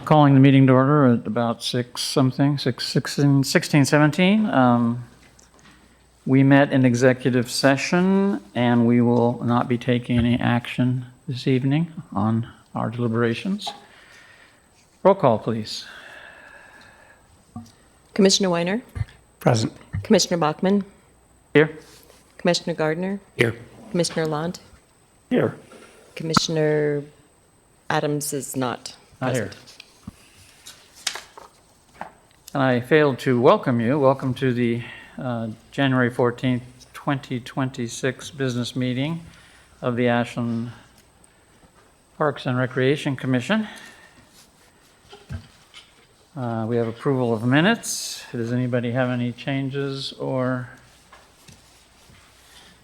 Calling the meeting to order at about 16:17. We met in executive session, and we will not be taking any action this evening on our deliberations. Roll call, please. Commissioner Weiner, Present. Commissioner Bachmann, Here? Commissioner Gardner, Here. Commissioner Lant, Here. Commissioner Adams is not Not here. present. And I failed to welcome you. Welcome to the January 14th, 2026 business meeting of the Ashland Parks and Recreation Commission. We have approval of minutes. Does anybody have any changes or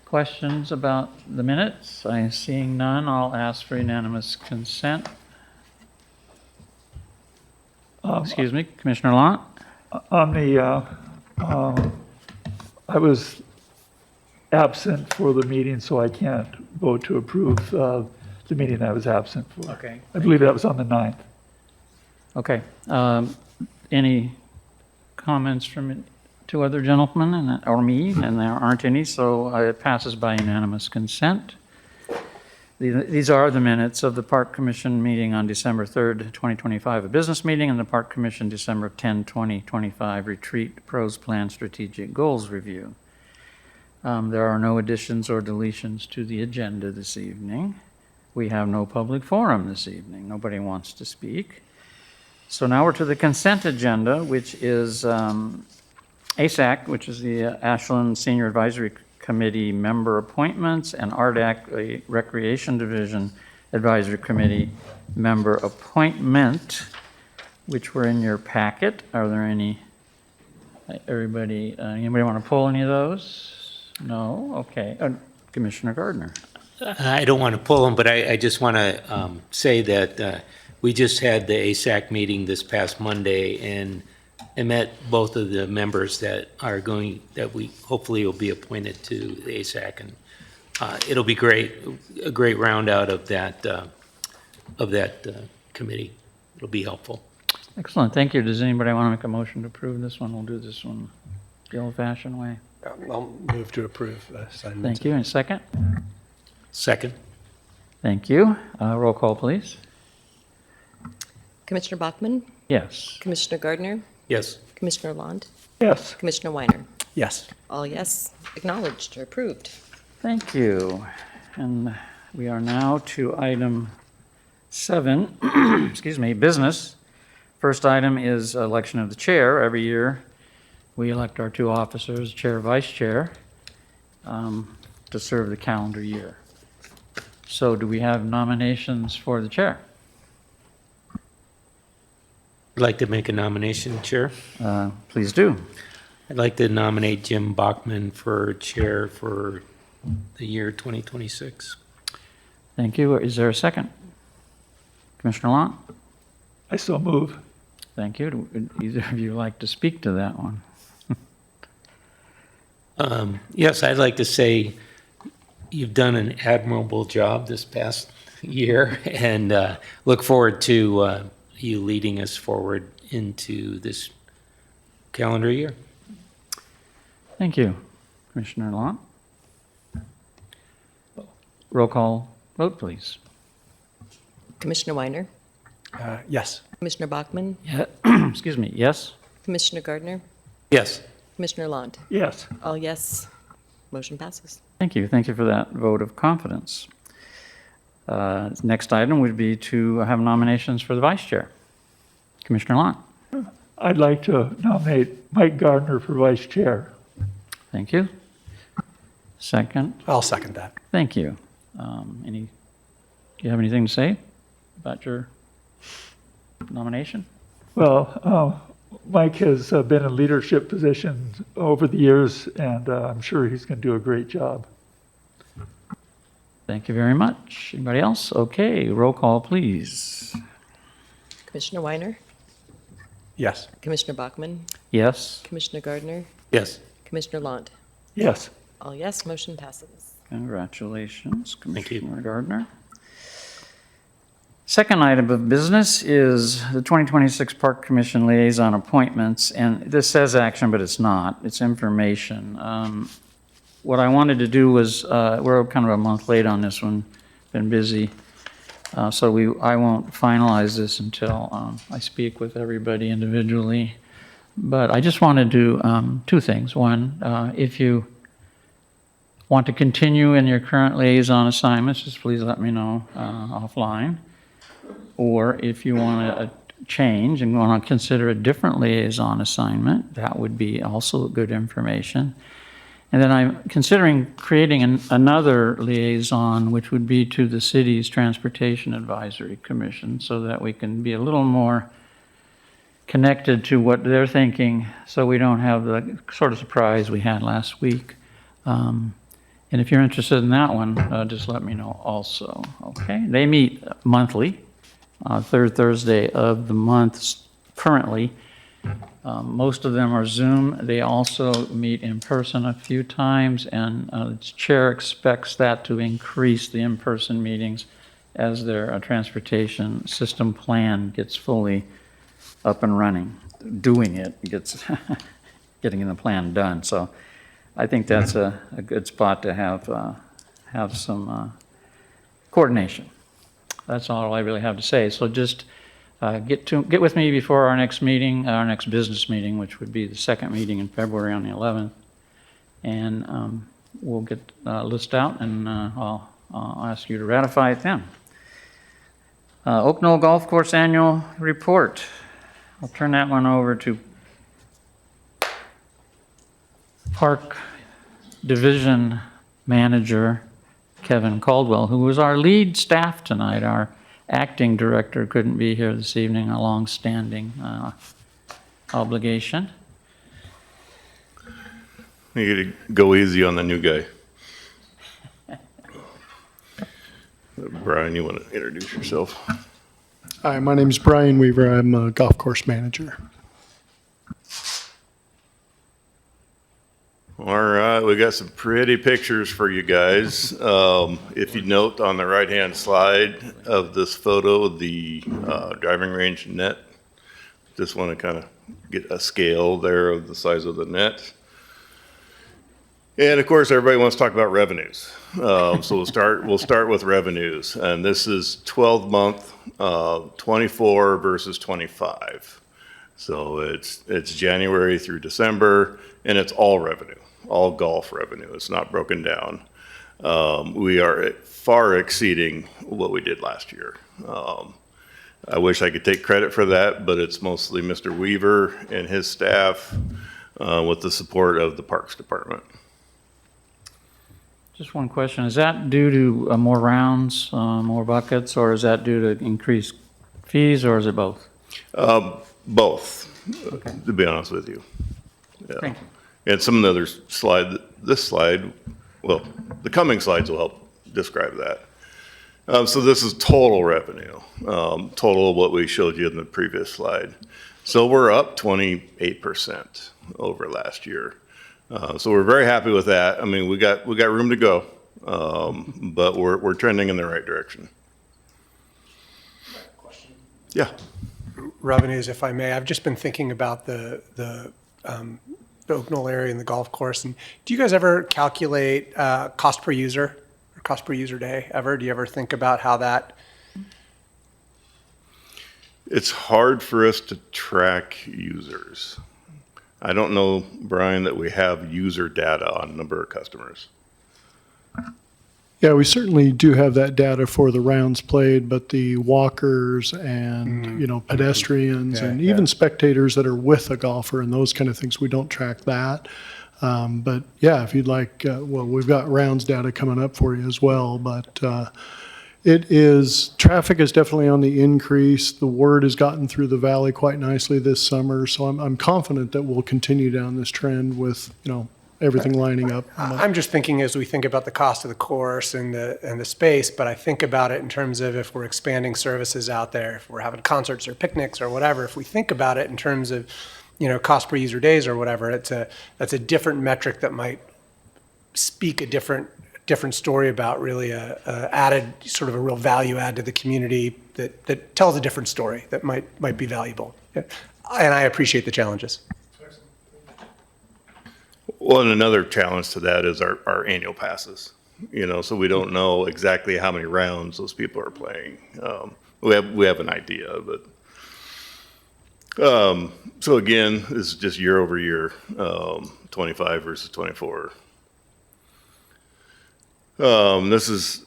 questions about the minutes? I'm seeing none. I'll ask for unanimous consent. Excuse me, Commissioner Lant? On the, I was absent for the meeting, so I can't vote to approve the meeting I was absent for. Okay. I believe that was on the 9th. Okay. Any comments from two other gentlemen or me? And there aren't any, so it passes by unanimous consent. These are the minutes of the Park Commission meeting on December 3rd, 2025, a business meeting, and the Park Commission December 10, 2025 retreat pros plan strategic goals review. There are no additions or deletions to the agenda this evening. We have no public forum this evening. Nobody wants to speak. So now we're to the consent agenda, which is ASAC, which is the Ashland Senior Advisory Committee member appointments, and RDAC, the Recreation Division Advisory Committee member appointment, which were in your packet. Are there any, anybody want to pull any of those? No? Okay. Commissioner Gardner. I don't want to pull them, but I just want to say that we just had the ASAC meeting this past Monday, and I met both of the members that we hopefully will be appointed to the ASAC, and it'll be a great round out of that committee. It'll be helpful. Excellent. Thank you. Does anybody want to make a motion to approve this one? We'll do this one the old-fashioned way. I'll move to approve the assignment. Thank you. And second? Second. Thank you. Roll call, please. Commissioner Bachmann, Yes. Commissioner Gardner, Yes. Commissioner Lant, Yes. Commissioner Weiner. Yes. All yes, acknowledged or approved. Thank you. And we are now to item 7, excuse me, business. First item is election of the chair. Every year, we elect our 2 officers, chair, vice chair, to serve the calendar year. So do we have nominations for the chair? I'd like to make a nomination, Chair. Please do. I'd like to nominate Jim Bachman for chair for the year 2026. Thank you. Is there a second? Commissioner Lant? I so move. Thank you. Would either of you like to speak to that one? Yes, I'd like to say you've done an admirable job this past year, and look forward to you leading us forward into this calendar year. Thank you. Commissioner Lant? Roll call vote, please. Commissioner Weiner, Yes. Commissioner Bachmann, Yeah. Excuse me. Yes? Commissioner Gardner, Yes. Commissioner Lant. Yes. All yes, motion passes. Thank you. Thank you for that vote of confidence. Next item would be to have nominations for the vice chair. Commissioner Lant? I'd like to nominate Mike Gardner for vice chair. Thank you. Second? I'll second that. Thank you. Do you have anything to say about your nomination? Well, Mike has been in leadership positions over the years, and I'm sure he's going to do a great job. Thank you very much. Anybody else? Okay, roll call, please. Commissioner Weiner, Yes. Commissioner Bachmann, Yes? Commissioner Gardner, Yes. Commissioner Lant. Yes. All yes, motion passes. Congratulations, Thank you. Commissioner Gardner. Second item of business is the 2026 Park Commission Liaison appointments, and this says action, but it's not. It's information. What I wanted to do was, we're kind of a month late on this one, been busy, so I won't finalize this until I speak with everybody individually. But I just want to do two things. One, if you want to continue in your current liaison assignments, just please let me know offline. Or if you want to change and want to consider a different liaison assignment, that would be also good information. And then I'm considering creating another liaison, which would be to the city's Transportation Advisory Commission, so that we can be a little more connected to what they're thinking, so we don't have the sort of surprise we had last week. And if you're interested in that one, just let me know also, okay? They meet monthly, third Thursday of the month currently. Most of them are Zoom. They also meet in person a few times, and the chair expects that to increase the in-person meetings as their transportation system plan gets fully up and running. Doing it gets, getting the plan done. So I think that's a good spot to have some coordination. That's all I really have to say. So just get with me before our next meeting, our next business meeting, which would be the second meeting in February on the 11th. And we'll get a list out, and I'll ask you to ratify it then. Oak Knoll Golf Course Annual Report. I'll turn that one over to Park Division Manager Kevin Caldwell, who was our lead staff tonight. Our acting director couldn't be here this evening, a long-standing obligation. You gotta go easy on the new guy. Brian, you want to introduce yourself? Hi, my name is Brian Weaver. I'm a golf course manager. All right, we got some pretty pictures for you guys. If you note on the right-hand slide of this photo, the driving range net. Just want to kind of get a scale there of the size of the net. And of course, everybody wants to talk about revenues. So we'll start with revenues, and this is 12-month, 24 versus 25. So it's January through December, and it's all revenue. All golf revenue. It's not broken down. We are far exceeding what we did last year. I wish I could take credit for that, but it's mostly Mr. Weaver and his staff with the support of the Parks Department. Just one question. Is that due to more rounds, more buckets, or is that due to increased fees, or is it both? Both, Okay. to be honest with you. Yeah. Thank you. And some of the other this slide, well, the coming slides will help describe that. So this is total revenue, total of what we showed you in the previous slide. So we're up 28% over last year. So we're very happy with that. I mean, we got room to go, but we're trending in the right direction. Yeah. Revenues, if I may. I've just been thinking about the Oak Knoll area and the golf course. And do you guys ever calculate cost per user or cost per user day ever? Do you ever think about how that? It's hard for us to track users. I don't know, Brian, that we have user data on number of customers. Yeah, we certainly do have that data for the rounds played, but the walkers and, pedestrians and even spectators that are with a golfer and those kind of things, we don't track that. But yeah, if you'd like, we've got rounds data coming up for you as well, but traffic is definitely on the increase. The word has gotten through the valley quite nicely this summer, so I'm confident that we'll continue down this trend with, everything lining up. I'm just thinking as we think about the cost of the course and the space, but I think about it in terms of if we're expanding services out there, if we're having concerts or picnics or whatever, if we think about it in terms of, cost per user days or whatever, that's a different metric that might speak a different story about really a added, sort of a real value add to the community that tells a different story that might be valuable. Yeah. And I appreciate the challenges. Well, and another challenge to that is our annual passes, so we don't know exactly how many rounds those people are playing. We have an idea, but, so again, this is just year over year, 25 versus 24. This is,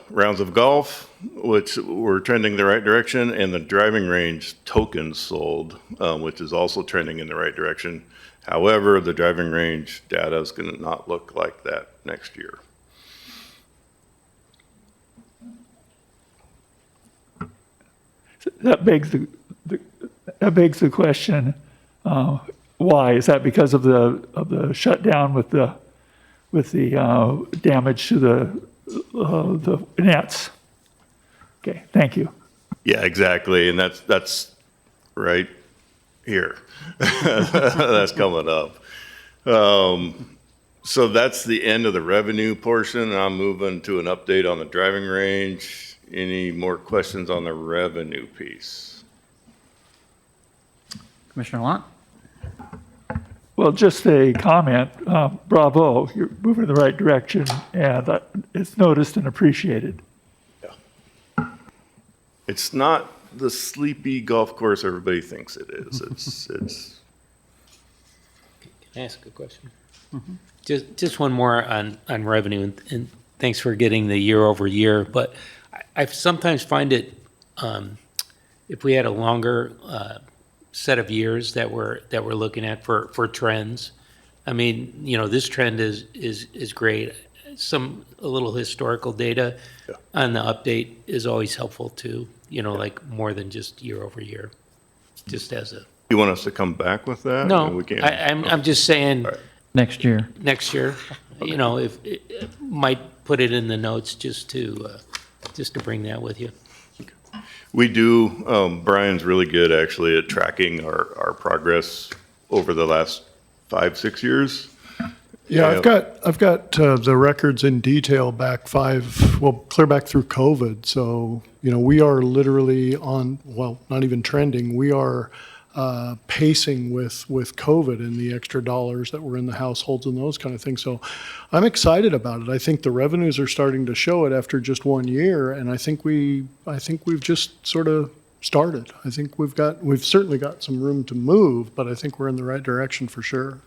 rounds of golf, which we're trending the right direction, and the driving range tokens sold, which is also trending in the right direction. However, the driving range data is going to not look like that next year. That begs the question, why? Is that because of the shutdown with the damage to the nets? Okay, thank you. Yeah, exactly, and that's right here. That's coming up. So that's the end of the revenue portion. I'm moving to an update on the driving range. Any more questions on the revenue piece? Commissioner Lunt? Well, just a comment. Bravo, you're moving in the right direction, and it's noticed and appreciated. It's not the sleepy golf course everybody thinks it is. It's. Can I ask a question? Just one more on revenue, and thanks for getting the year over year, but I sometimes find it, if we had a longer set of years that we're looking at for trends, I mean, this trend is great. A little historical data on the update is always helpful too, like more than just year over year, just as a. You want us to come back with that? No, We can. I'm just saying, Next year. next year, if it might put it in the notes just to bring that with you. We do. Brian's really good actually at tracking our progress over the last 5-6 years. Yeah, I've got the records in detail back clear back through COVID. So, we are literally not even trending. We are pacing with COVID and the extra dollars that were in the households and those kind of things. So I'm excited about it. I think the revenues are starting to show it after just 1 year. And I think we've just sort of started. I think we've certainly got some room to move, but I think we're in the right direction for sure.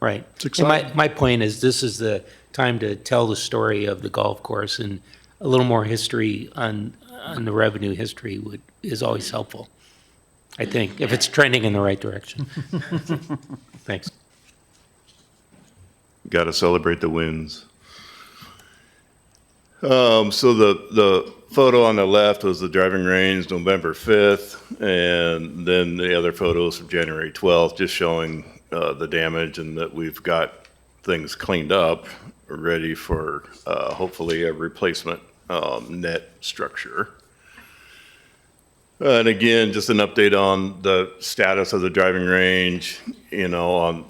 Right. It's exciting. My point is, this is the time to tell the story of the golf course, and a little more history on the revenue history is always helpful, I think, if it's trending in the right direction. Thanks. Got to celebrate the wins. So the photo on the left was the driving range November 5th, and then the other photos from January 12th, just showing the damage and that we've got things cleaned up, ready for hopefully a replacement net structure. And again, just an update on the status of the driving range, on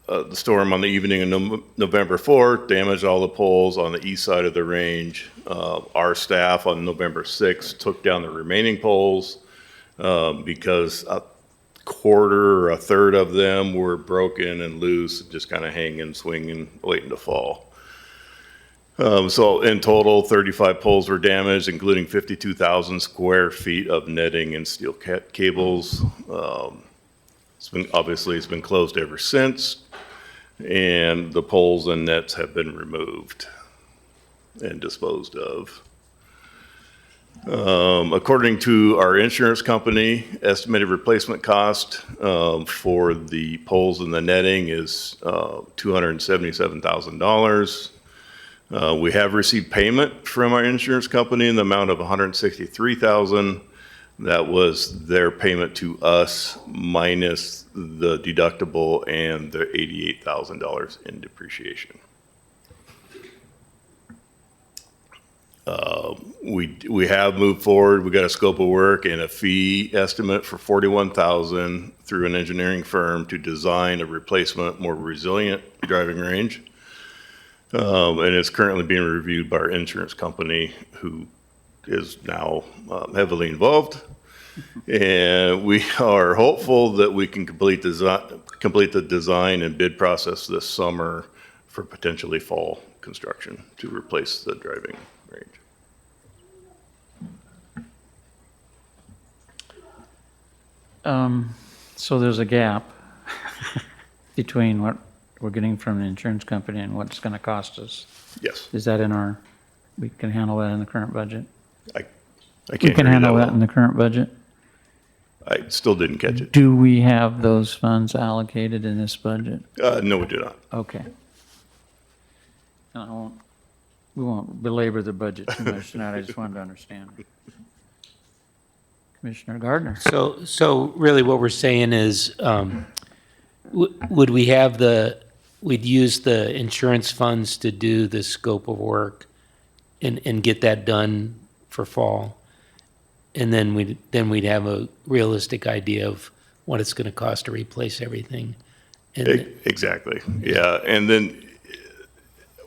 the storm on the evening of November 4th damaged all the poles on the east side of the range. Our staff on November 6th took down the remaining poles because quarter or a third of them were broken and loose, just kind of hanging, swinging, waiting to fall. So in total, 35 poles were damaged, including 52,000 square feet of netting and steel cables. It's been closed ever since, and the poles and nets have been removed and disposed of. According to our insurance company, estimated replacement cost for the poles and the netting is $277,000. We have received payment from our insurance company in the amount of $163,000. That was their payment to us minus the deductible and the $88,000 in depreciation. We have moved forward. We got a scope of work and a fee estimate for $41,000 through an engineering firm to design a replacement, more resilient driving range. And it's currently being reviewed by our insurance company, who is now heavily involved. And we are hopeful that we can complete the design and bid process this summer for potentially fall construction to replace the driving range. So there's a gap between what we're getting from the insurance company and what it's going to cost us. Yes, Is that we can handle that in the current budget? I We can't can hear you handle that well. in the current budget? I still didn't catch it. Do we have those funds allocated in this budget? No, we do not. Okay. And we won't belabor the budget too much tonight, I just wanted to understand. Commissioner Gardner? So really what we're saying is, would we have we'd use the insurance funds to do the scope of work and get that done for fall? And then we'd have a realistic idea of what it's going to cost to replace everything. And Exactly, yeah. And then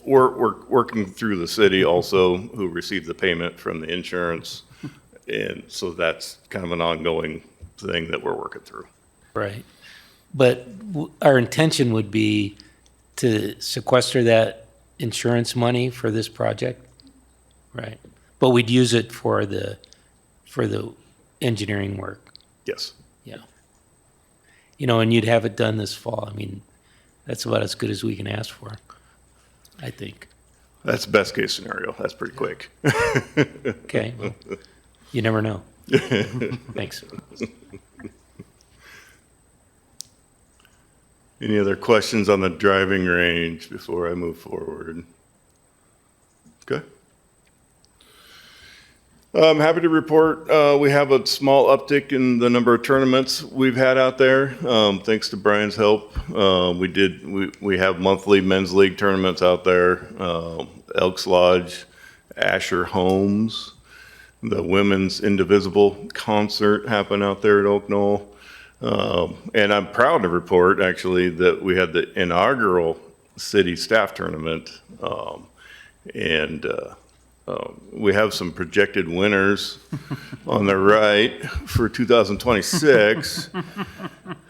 we're working through the city also, who received the payment from the insurance. And so that's kind of an ongoing thing that we're working through. Right. But our intention would be to sequester that insurance money for this project. Right. But we'd use it for the engineering work. Yes. Yeah. And you'd have it done this fall. I mean, that's about as good as we can ask for, I think. That's best case scenario. That's pretty quick. Okay. Well, you never know. Thanks. Any other questions on the driving range before I move forward? Okay. I'm happy to report we have a small uptick in the number of tournaments we've had out there. Thanks to Brian's help. We have monthly men's league tournaments out there. Elks Lodge, Asher Homes, the women's Indivisible concert happened out there at Oak Knoll. And I'm proud to report, actually, that we had the inaugural city staff tournament. We have some projected winners on the right for 2026.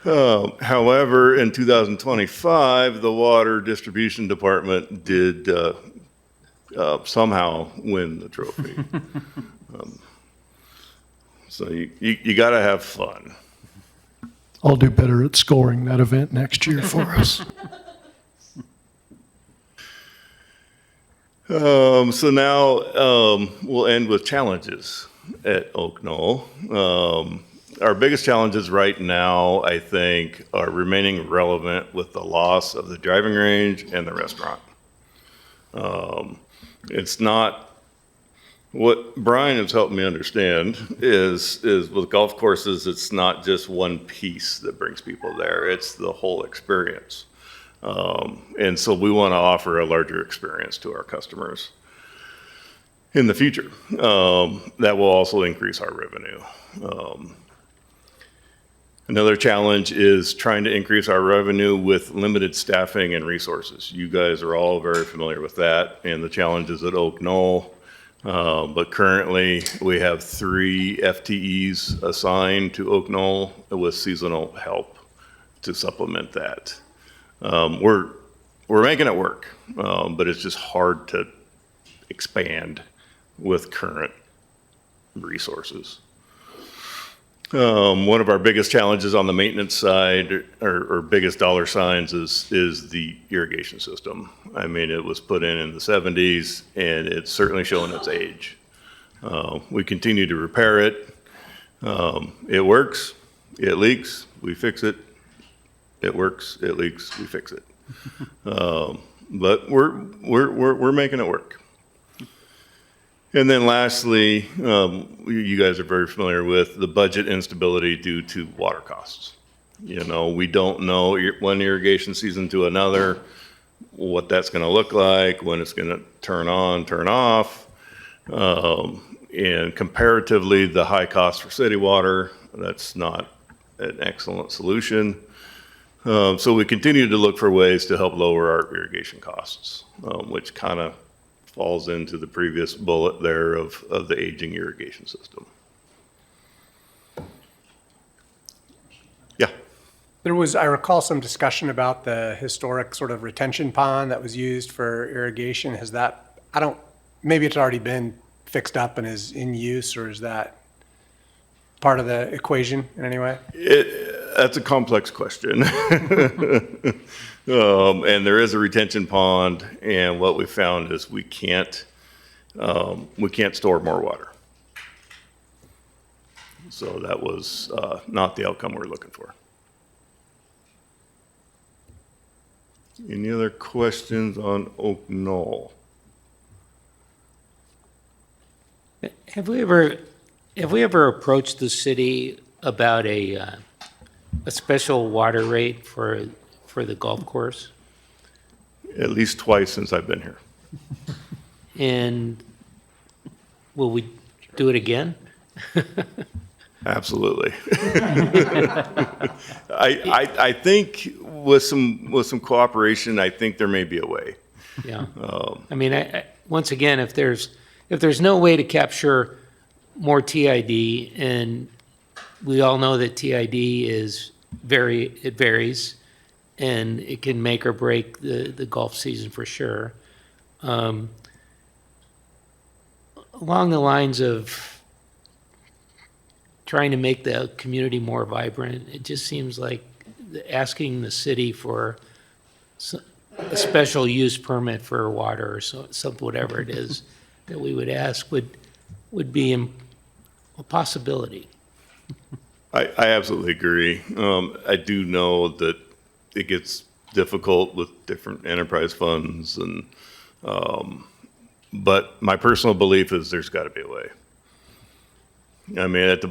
However, in 2025, the Water Distribution Department did somehow win the trophy. So you got to have fun. I'll do better at scoring that event next year for us. So now we'll end with challenges at Oak Knoll. Our biggest challenges right now, I think, are remaining relevant with the loss of the driving range and the restaurant. It's not, what Brian has helped me understand is with golf courses, it's not just one piece that brings people there, it's the whole experience. And so we want to offer a larger experience to our customers in the future. That will also increase our revenue. Another challenge is trying to increase our revenue with limited staffing and resources. You guys are all very familiar with that and the challenges at Oak Knoll. But currently we have 3 FTEs assigned to Oak Knoll with seasonal help to supplement that. We're making it work, but it's just hard to expand with current resources. One of our biggest challenges on the maintenance side, or biggest dollar signs, is the irrigation system. I mean, it was put in the 70s, and it's certainly showing its age. We continue to repair it. It works. It leaks. We fix it. It works. It leaks. We fix it. But we're making it work. And then lastly, you guys are very familiar with the budget instability due to water costs. You know, we don't know one irrigation season to another, what that's going to look like, when it's going to turn on, turn off. And comparatively, the high cost for city water, that's not an excellent solution. So we continue to look for ways to help lower our irrigation costs, which kind of falls into the previous bullet there of the aging irrigation system. Yeah. I recall some discussion about the historic sort of retention pond that was used for irrigation. Has that, maybe it's already been fixed up and is in use, or is that part of the equation in any way? That's a complex question. And there is a retention pond, and what we found is we can't store more water. So that was not the outcome we're looking for. Any other questions on Oak Knoll? Have we ever approached the city about a special water rate for the golf course? At least twice since I've been here. And will we do it again? Absolutely. I think with some cooperation, I think there may be a way. Yeah. I mean, once again, if there's no way to capture more TID, and we all know that TID it varies, and it can make or break the golf season for sure. Along the lines of trying to make the community more vibrant, it just seems like asking the city for a special use permit for water or something, whatever it is that we would ask would be a possibility. I absolutely agree. I do know that it gets difficult with different enterprise funds, and but my personal belief is there's got to be a way. I mean, at the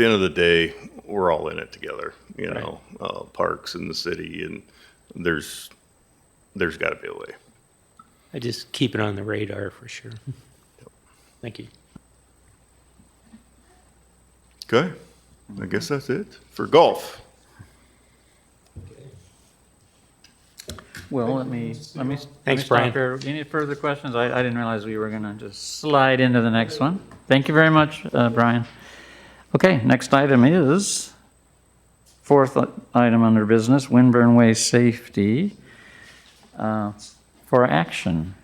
end of the day, we're all in it together. You know, parks and the city, and there's got to be a way. I just keep it on the radar for sure. Thank you. Okay, I guess that's it for golf. Well, let me Thanks, stop Brian. here. Any further questions? I didn't realize we were going to just slide into the next one. Thank you very much, Brian. Okay, next item is fourth item under business, Winburn Way Safety for action.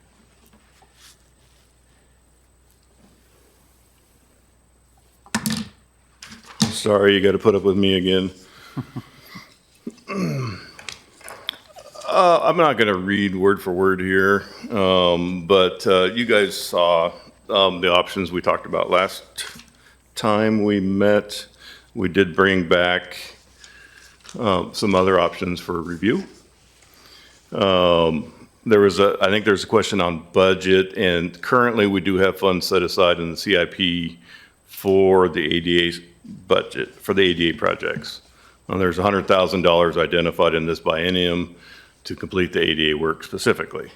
Sorry, you got to put up with me again. I'm not going to read word for word here, but you guys saw the options we talked about last time we met. We did bring back some other options for review. I think there's a question on budget, and currently we do have funds set aside in the CIP for the ADA budget, for the ADA projects. There's $100,000 identified in this biennium to complete the ADA work specifically.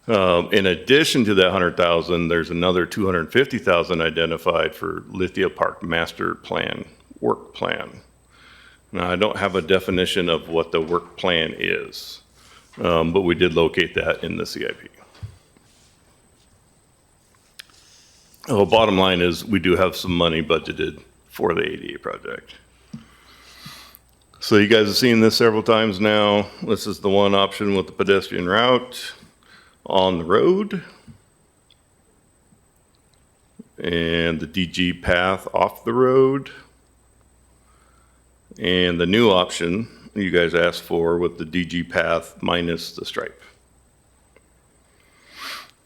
In addition to that 100,000, there's another 250,000 identified for Lithia Park Master Plan, work plan. Now, I don't have a definition of what the work plan is, but we did locate that in the CIP. The bottom line is we do have some money budgeted for the ADA project. So you guys have seen this several times now. This is the one option with the pedestrian route on the road and the DG path off the road. And the new option you guys asked for with the DG path minus the stripe.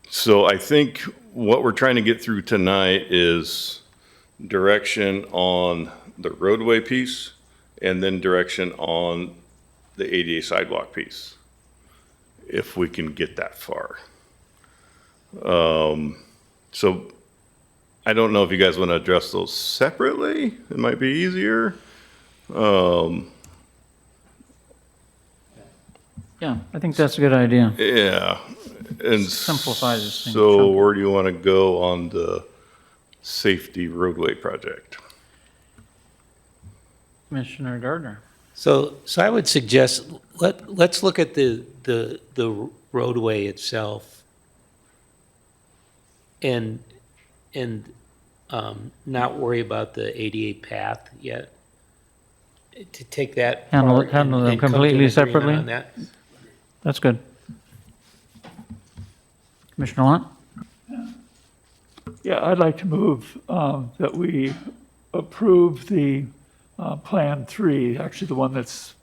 So I think what we're trying to get through tonight is direction on the roadway piece and then direction on the ADA sidewalk piece, if we can get that far. So I don't know if you guys want to address those separately. It might be easier. Yeah, I think that's a good idea. Yeah. And Simplify this thing, so chunk it. where do you want to go on the safety roadway project? Commissioner Gardner. So I would suggest, let's look at the roadway itself and not worry about the ADA path yet. To take that Handle part them and come to an completely agreement separately? on that. That's good. Commissioner Lunt? Yeah, I'd like to move that we approve the Plan 3, actually the one that's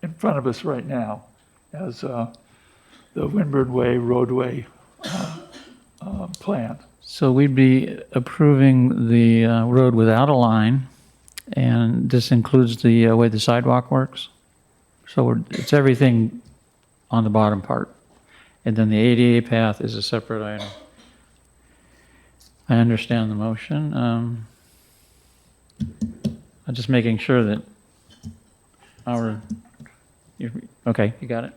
in front of us right now, as the Winburn Way roadway plan. So we'd be approving the road without a line, and this includes the way the sidewalk works. So it's everything on the bottom part. And then the ADA path is a separate item. I understand the motion. I'm just making sure that okay, you got it.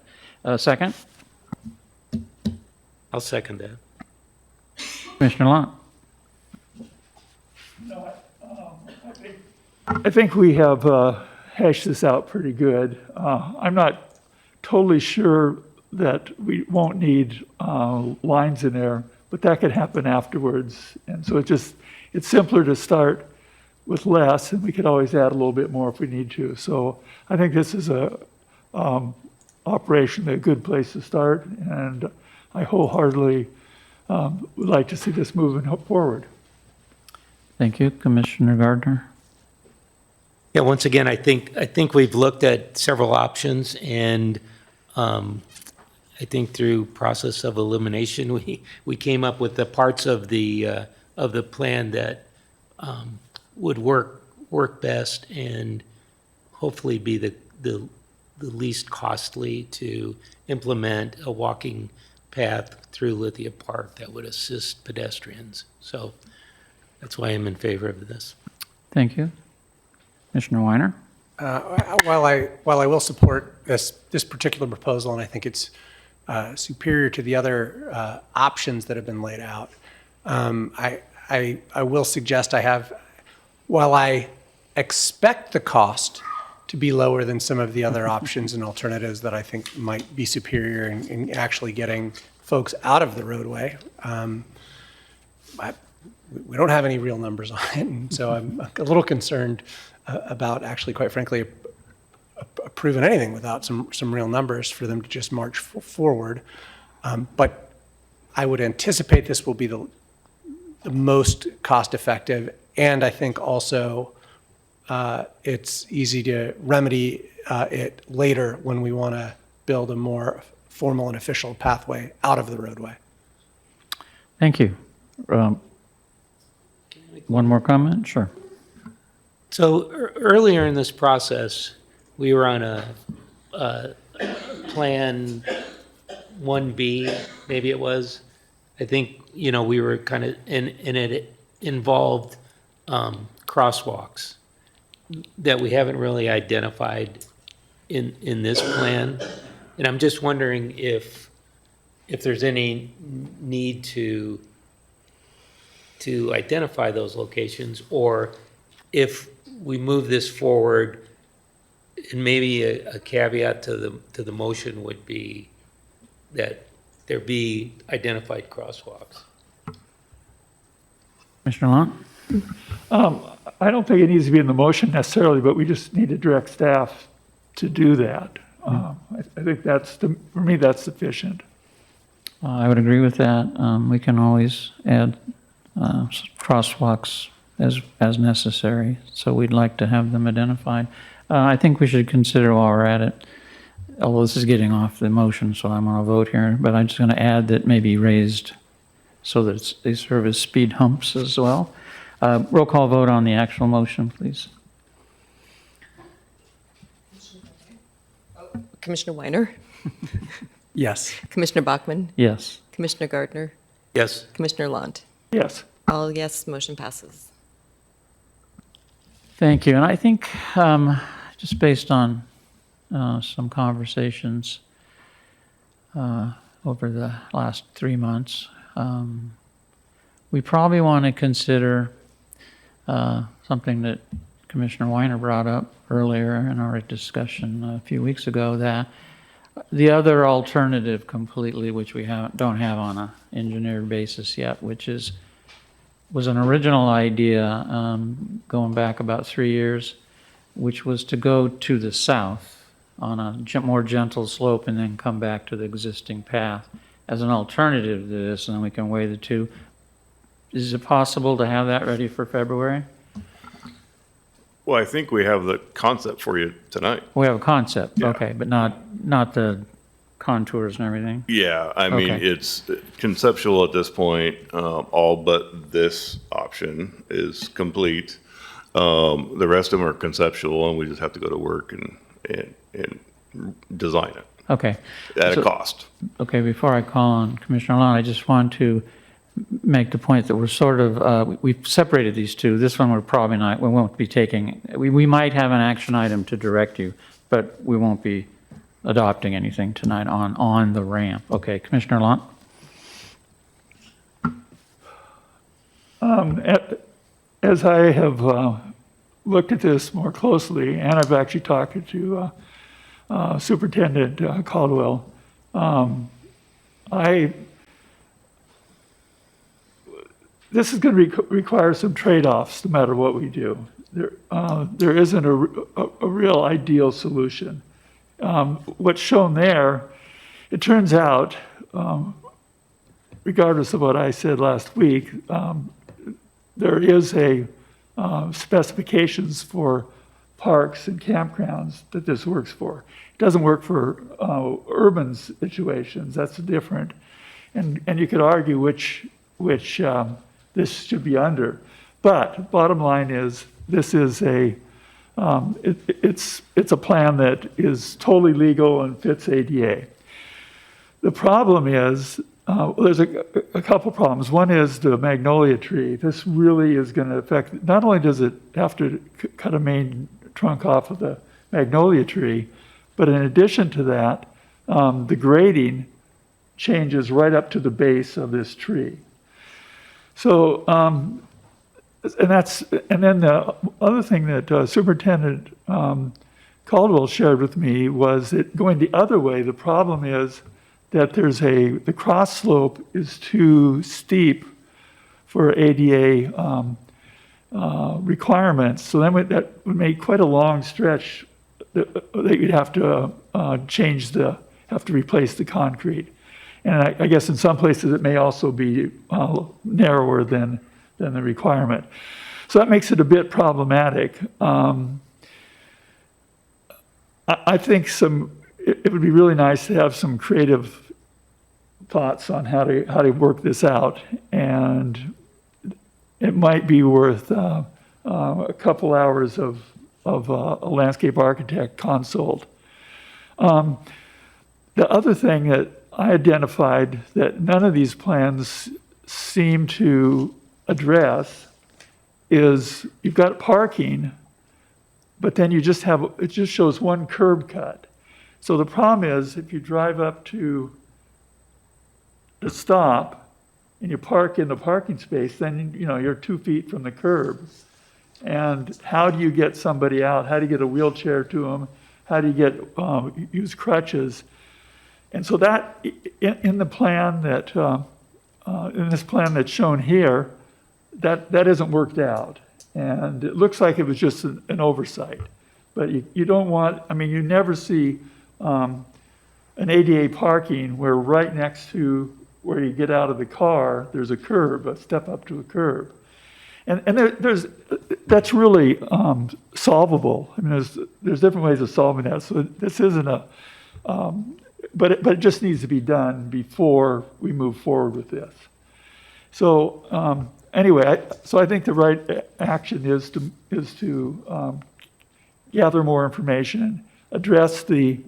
Second, I'll second that. Commissioner Lunt? I think we have hashed this out pretty good. I'm not totally sure that we won't need lines in there, but that could happen afterwards. And so it's simpler to start with less, and we could always add a little bit more if we need to. So I think this is a operationally a good place to start, and I wholeheartedly would like to see this moving forward. Thank you, Commissioner Gardner. Yeah, once again, I think we've looked at several options, and I think through process of elimination, we came up with the parts of the plan that would work best and hopefully be the least costly to implement a walking path through Lithia Park that would assist pedestrians. So that's why I'm in favor of this. Thank you. Commissioner Weiner? While I will support this particular proposal, and I think it's superior to the other options that have been laid out, I will suggest while I expect the cost to be lower than some of the other options and alternatives that I think might be superior in actually getting folks out of the roadway, we don't have any real numbers on it, and so I'm a little concerned about actually, quite frankly, approving anything without some real numbers for them to just march forward. But I would anticipate this will be the most cost-effective, and I think also it's easy to remedy it later when we want to build a more formal and official pathway out of the roadway. Thank you. One more comment? Sure. So earlier in this process, we were on a Plan 1B, maybe it was. I think, we were kind of, and it involved crosswalks that we haven't really identified in this plan. And I'm just wondering if there's any need to identify those locations, or if we move this forward, and maybe a caveat to the motion would be that there be identified crosswalks. Commissioner Lunt? I don't think it needs to be in the motion necessarily, but we just need to direct staff to do that. I think for me, that's sufficient. I would agree with that. We can always add crosswalks as necessary, so we'd like to have them identified. I think we should consider while we're at it, although this is getting off the motion, so I'm going to vote here, but I'm just going to add that maybe raised so that they serve as speed humps as well. Roll call vote on the actual motion, please. Commissioner Weiner? Yes. Commissioner Bachmann? Yes. Commissioner Gardner? Yes. Commissioner Lunt? Yes. All yes, motion passes. Thank you. And I think just based on some conversations, over the last 3 months. We probably want to consider something that Commissioner Weiner brought up earlier in our discussion a few weeks ago, that the other alternative completely, which we don't have on an engineered basis yet, which was an original idea going back about 3 years, which was to go to the south on a more gentle slope and then come back to the existing path as an alternative to this, and then we can weigh the two. Is it possible to have that ready for February? Well, I think we have the concept for you tonight. We have a concept, Yeah. okay, but not the contours and everything? Yeah, I mean, Okay. it's conceptual at this point. All but this option is complete. The rest of them are conceptual, and we just have to go to work and design it Okay. at So- a cost. Okay, before I call on Commissioner Long, I just want to make the point that we're sort of, we've separated these two. This one we're probably not, we won't be taking, we might have an action item to direct you, but we won't be adopting anything tonight on the ramp. Okay, Commissioner Long? As I have looked at this more closely, and I've actually talked to Superintendent Caldwell, this is going to require some trade-offs no matter what we do. There isn't a real ideal solution. What's shown there, it turns out, regardless of what I said last week, there is specifications for parks and campgrounds that this works for. It doesn't work for urban situations. That's different, and you could argue which this should be under. But bottom line is, this is it's a plan that is totally legal and fits ADA. The problem is, there's a couple problems. One is the magnolia tree. This really is going to affect, not only does it have to cut a main trunk off of the magnolia tree, but in addition to that, the grading changes right up to the base of this tree. So, and then the other thing that Superintendent Caldwell shared with me was that going the other way, the problem is that the cross slope is too steep for ADA requirements. So then that would make quite a long stretch that you'd have to have to replace the concrete. And I guess in some places it may also be narrower than the requirement. So that makes it a bit problematic. I think it would be really nice to have some creative thoughts on how to work this out, and it might be worth a couple hours of a landscape architect consult. The other thing that I identified that none of these plans seem to address is you've got parking, but then it just shows one curb cut. So the problem is, if you drive up to the stop and you park in the parking space, then you're 2 feet from the curb. And how do you get somebody out? How do you get a wheelchair to them? How do you use crutches? And so that in the plan that in this plan that's shown here, that isn't worked out, and it looks like it was just an oversight. But you don't want. I mean, you never see an ADA parking where right next to where you get out of the car, there's a curb, a step up to a curb, and that's really solvable. I mean, there's different ways of solving that. So this isn't but it just needs to be done before we move forward with this. So anyway, I think the right action is to gather more information, address the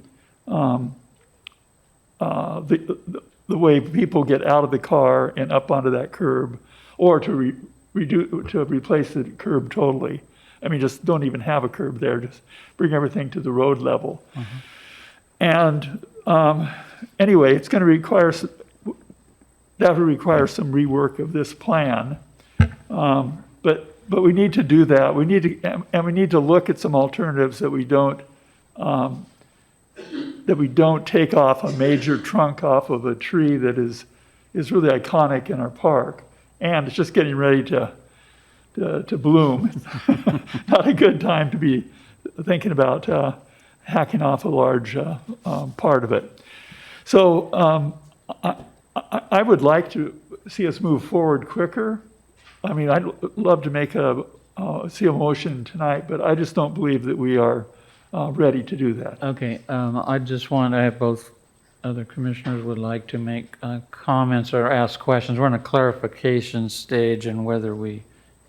way people get out of the car and up onto that curb, or to replace the curb totally. I mean, just don't even have a curb there. Just bring everything to the road level. Mm-hmm. And anyway, it's going to require, that would require some rework of this plan. But we need to do that. We need to look at some alternatives that we don't take off a major trunk off of a tree that is really iconic in our park, and it's just getting ready to bloom. Not a good time to be thinking about hacking off a large part of it. So I would like to see us move forward quicker. I mean, I'd love to see a motion tonight, but I just don't believe that we are ready to do that. Okay, I just want to have both other commissioners would like to make comments or ask questions. We're in a clarification stage, and whether we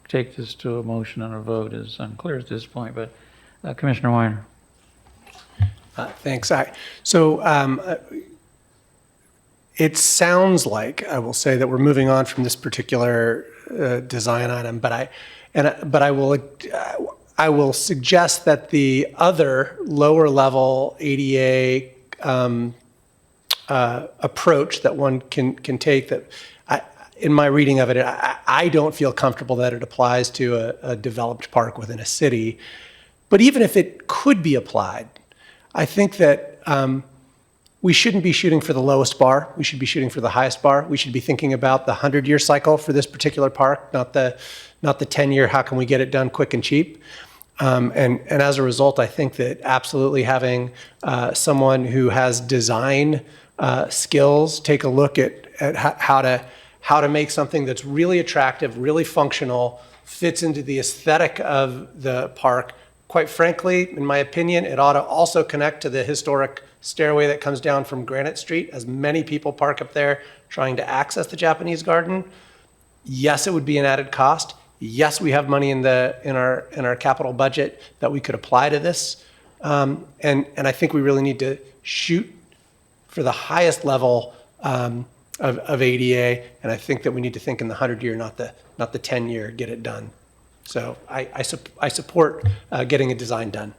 take this to a motion and a vote is unclear at this point, but Commissioner Weiner. Thanks. It sounds like, I will say, that we're moving on from this particular design item, but I will suggest that the other lower level ADA approach that one can take, that in my reading of it, I don't feel comfortable that it applies to a developed park within a city. But even if it could be applied, I think that we shouldn't be shooting for the lowest bar. We should be shooting for the highest bar. We should be thinking about the 100-year cycle for this particular park, not the 10-year, how can we get it done quick and cheap? And as a result, I think that absolutely having someone who has design skills take a look at how to make something that's really attractive, really functional, fits into the aesthetic of the park. Quite frankly, in my opinion, it ought to also connect to the historic stairway that comes down from Granite Street, as many people park up there trying to access the Japanese garden. Yes, it would be an added cost. Yes, we have money in our capital budget that we could apply to this. And I think we really need to shoot for the highest level of ADA, and I think that we need to think in the 100-year, not the 10-year, get it done. So I support getting a design done.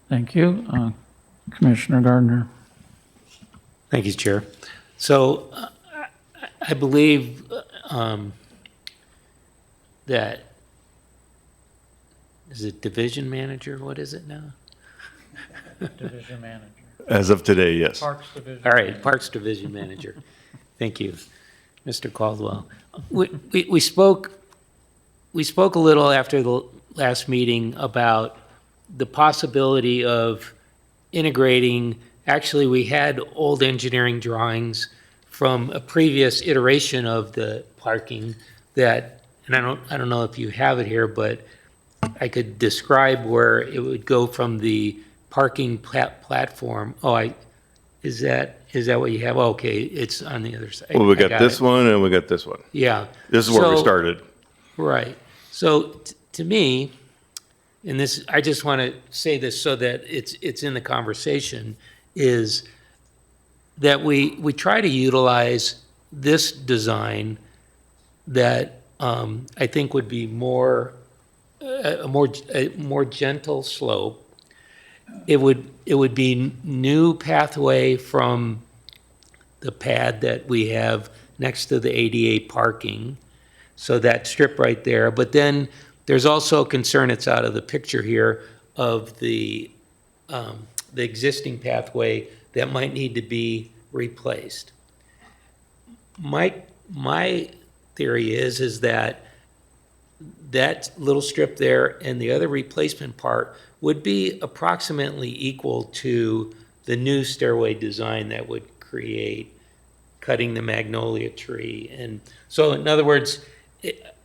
Thank you. Commissioner Gardner. Thank you, Chair. So I believe that, is it division manager? What is it now? Division manager. As of today, yes. Parks Division. All right, Parks Division Manager. Thank you, Mr. Caldwell. We spoke a little after the last meeting about the possibility of integrating. Actually, we had old engineering drawings from a previous iteration of the parking that, and I don't know if you have it here, but I could describe where it would go from the parking platform. Is that what you have? Okay, it's on the other side. Well, we I got this one and we got this one. Yeah. This is where we So- started. Right. So to me, and this, I just want to say this so that it's in the conversation, is that we try to utilize this design that I think would be a more gentle slope. It would be new pathway from the pad that we have next to the ADA parking. So that strip right there. But then there's also a concern, it's out of the picture here, of the existing pathway that might need to be replaced. My theory is that little strip there and the other replacement part would be approximately equal to the new stairway design that would create cutting the magnolia tree. And so, in other words,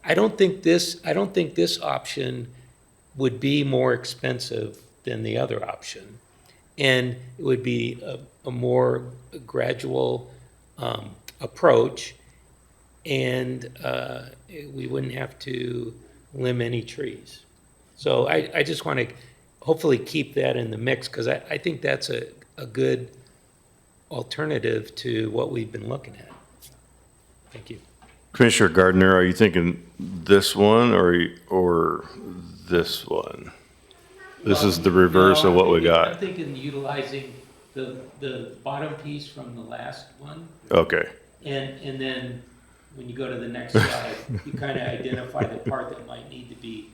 I don't think this option would be more expensive than the other option, and it would be a more gradual approach, and we wouldn't have to limb any trees. So I just want to hopefully keep that in the mix, because I think that's a good alternative to what we've been looking at. Thank you. Commissioner Gardner, are you thinking this one or this one? This is the reverse of what we I'm got. thinking utilizing the bottom piece from the last one, Okay, and then when you go to the next slide, you kind of identify the part that might need to be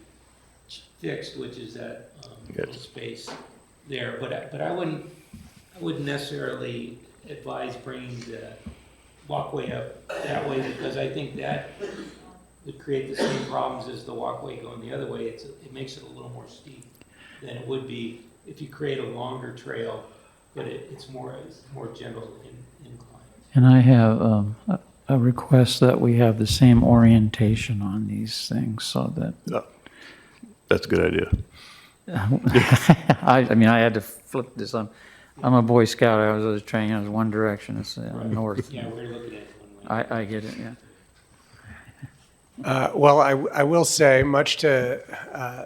fixed, which is that little space there. But I wouldn't necessarily advise bringing the walkway up that way, because I think that would create the same problems as the walkway going the other way. It makes it a little more steep than it would be if you create a longer trail, but it's more gentle incline. And I have a request that we have the same orientation on these things so that, no, that's a good idea. I mean, I had to flip this. I'm a Boy Scout. I was training. I was one direction. It's north. Yeah, we're looking at it one way. I get it, yeah. Well, I will say, much to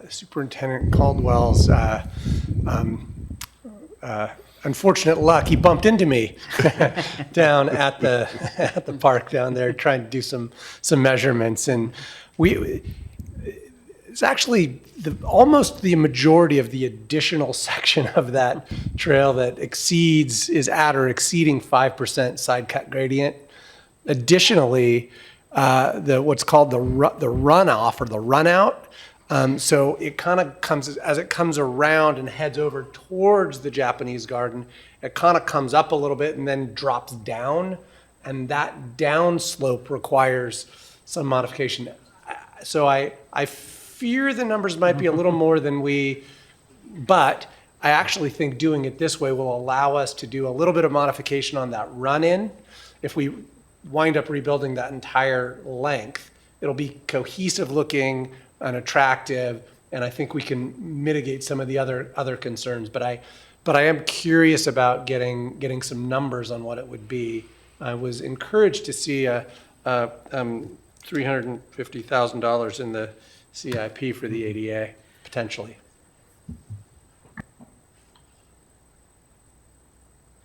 Superintendent Caldwell's unfortunate luck, he bumped into me down at the park down there trying to do some measurements, and it's actually almost the majority of the additional section of that trail that is at or exceeding 5% side cut gradient. Additionally, what's called the runoff or the runout. So it kind of comes, as it comes around and heads over towards the Japanese garden, it kind of comes up a little bit and then drops down. And that down slope requires some modification. So I fear the numbers might be a little more than but I actually think doing it this way will allow us to do a little bit of modification on that run-in. If we wind up rebuilding that entire length, it'll be cohesive looking and attractive, and I think we can mitigate some of the other concerns. But I am curious about getting some numbers on what it would be. I was encouraged to see $350,000 in the CIP for the ADA potentially.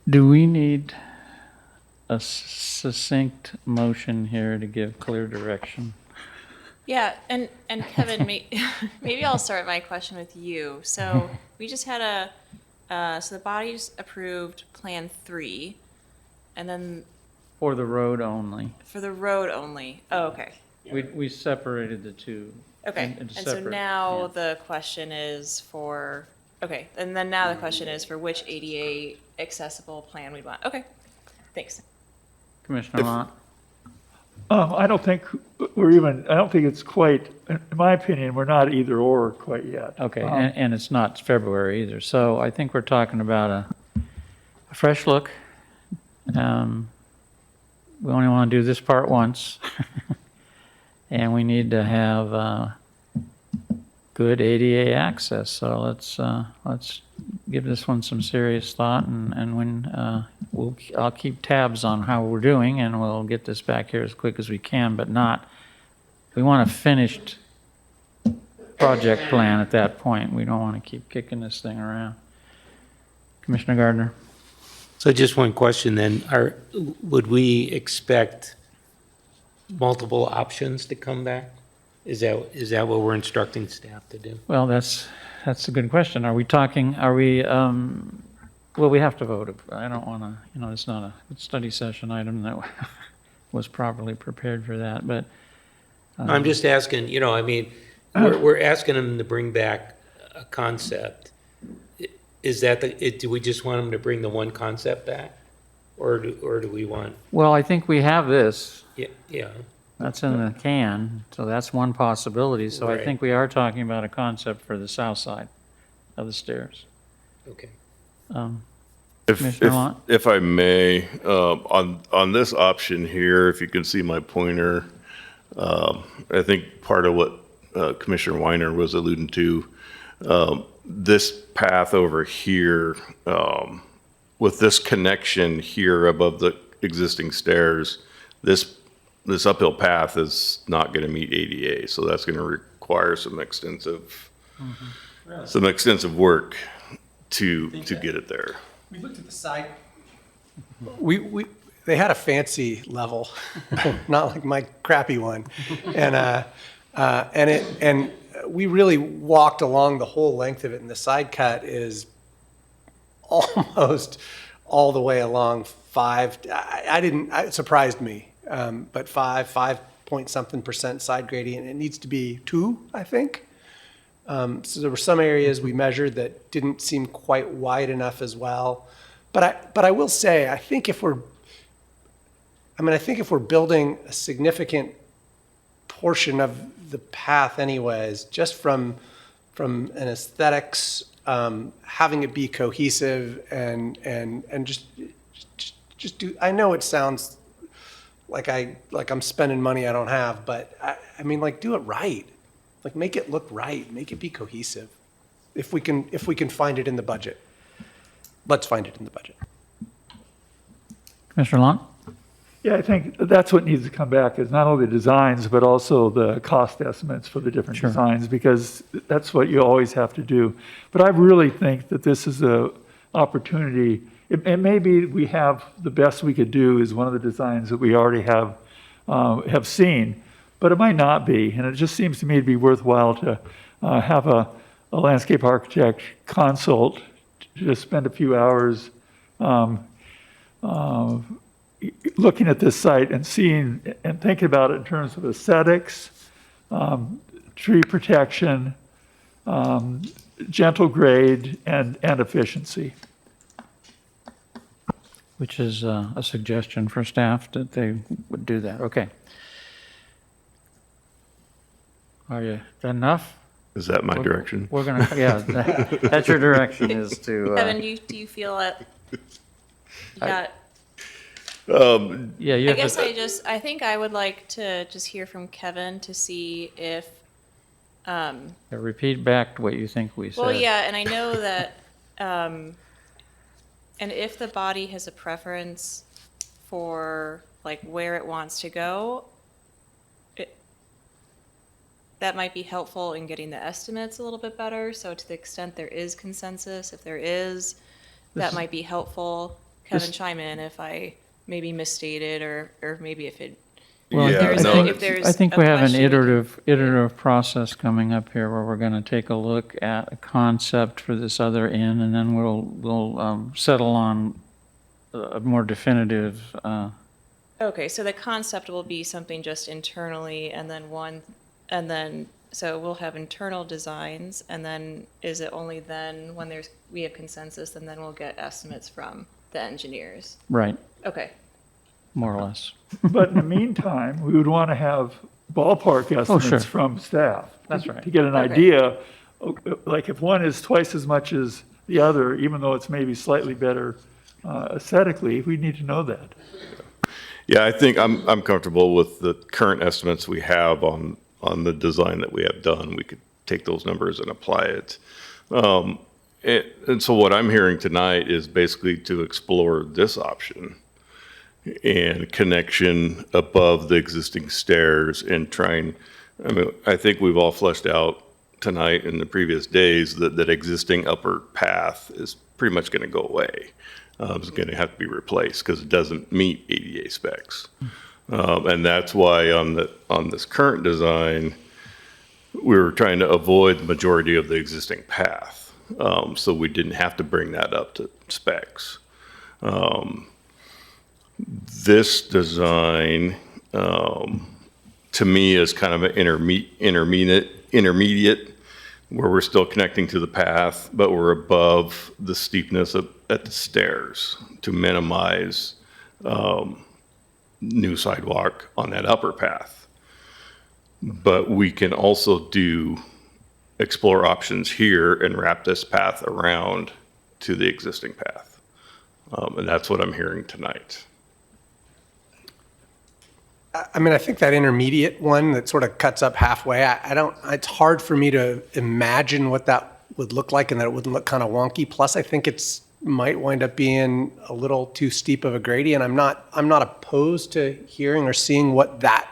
Do we need a succinct motion here to give clear direction? Yeah, and Kevin, maybe I'll start my question with you. So we just had so the body's approved Plan 3, and then For the road only. for the road only. Oh, okay. We separated the two. Okay, into and so separate- now yeah. the question is for, okay, and then now the question is for which ADA accessible plan we'd want. Okay, thanks. Commissioner Mott? I don't think it's quite, in my opinion, we're not either or quite yet. Okay, and it's not February either, so I think we're talking about a fresh look. We only want to do this part once. And we need to have good ADA access, so let's give this one some serious thought, and when I'll keep tabs on how we're doing, and we'll get this back here as quick as we can, but we want a finished project plan at that point. We don't want to keep kicking this thing around. Commissioner Gardner? So just one question then, would we expect multiple options to come back? Is that what we're instructing staff to do? Well, that's a good question. Well, we have to vote. I don't want to, it's not a study session item that was properly prepared for that, but. I'm just asking, we're asking them to bring back a concept. Is that do we just want them to bring the one concept back? Or do we want? Well, I think we have this. Yeah. That's in the can, so that's one possibility. So I Right. think we are talking about a concept for the south side of the stairs. Okay. Commissioner Mott? If I may, on this option here, if you can see my pointer, I think part of what Commissioner Weiner was alluding to, this path over here, with this connection here above the existing stairs, this uphill path is not going to meet ADA, so that's going to require some extensive work to get it there. We looked at the site. They had a fancy level, not like my crappy one, and we really walked along the whole length of it, and the side cut is almost all the way along 5. It surprised me. But 5 point something % side gradient. It needs to be 2, I think. So there were some areas we measured that didn't seem quite wide enough as well. But I will say, I think if we're building a significant portion of the path anyways, just from an aesthetics, having it be cohesive and just do, I know it sounds like I'm spending money I don't have, but I mean, like, do it right. Like, make it look right, make it be cohesive. If we can find it in the budget, let's find it in the budget. Commissioner Long? Yeah, I think that's what needs to come back, is not only the designs, but also the cost estimates for the different Sure. designs, because that's what you always have to do. But I really think that this is a opportunity. It may be we have, the best we could do is one of the designs that we already have seen, but it might not be. And it just seems to me to be worthwhile to have a landscape architect consult, to just spend a few hours looking at this site and seeing and thinking about it in terms of aesthetics, tree protection, gentle grade, and efficiency. Which is a suggestion for staff that they would do that. Okay. Are you done enough? Is that my direction? We're gonna, yeah, that's your direction, is to, Kevin, do you feel it? You got, yeah, you I have guess to, I think I would like to just hear from Kevin to see if, repeat back what you think we said. well, yeah, and I know that, and if the body has a preference for like where it wants to go, that might be helpful in getting the estimates a little bit better. So to the extent there is consensus, if there is, that might be helpful. Kevin, chime in if I maybe misstated or maybe if it, Well, Yeah, there's no, a- if there's I think a we have an question we can- iterative process coming up here where we're going to take a look at a concept for this other inn, and then we'll settle on a more definitive, Okay, so the concept will be something just internally and then, so we'll have internal designs, and then is it only then when we have consensus, and then we'll get estimates from the engineers? right, Okay, more or less. But in the meantime, we would want to have ballpark sure. estimates from staff. That's right. To get an Okay. idea, like if one is twice as much as the other, even though it's maybe slightly better aesthetically, we need to know that. Yeah, I think I'm comfortable with the current estimates we have on the design that we have done. We could take those numbers and apply it. And so what I'm hearing tonight is basically to explore this option and connection above the existing stairs and trying, I mean, I think we've all fleshed out tonight and the previous days that existing upper path is pretty much going to go away. It's going to have to be replaced because it doesn't meet ADA specs. And that's why on this current design, we were trying to avoid the majority of the existing path. So we didn't have to bring that up to specs. This design, to me, is kind of an intermediate, where we're still connecting to the path, but we're above the steepness at the stairs to minimize new sidewalk on that upper path. But we can also explore options here and wrap this path around to the existing path. And that's what I'm hearing tonight. I mean, I think that intermediate one that sort of cuts up halfway, it's hard for me to imagine what that would look like and that it wouldn't look kind of wonky. Plus, I think might wind up being a little too steep of a gradient. I'm not opposed to hearing or seeing what that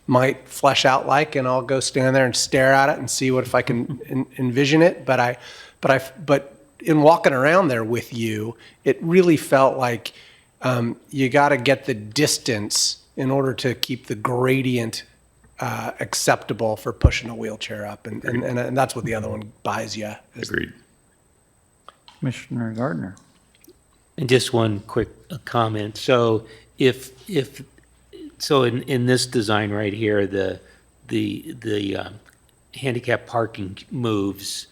might flesh out like, and I'll go stand there and stare at it and see if I can envision it. But in walking around there with you, it really felt like you got to get the distance in order to keep the gradient acceptable for pushing a wheelchair up. And that's what the other one buys you. Agreed. Commissioner Gardner. And just one quick comment. So so in this design right here, the handicap parking moves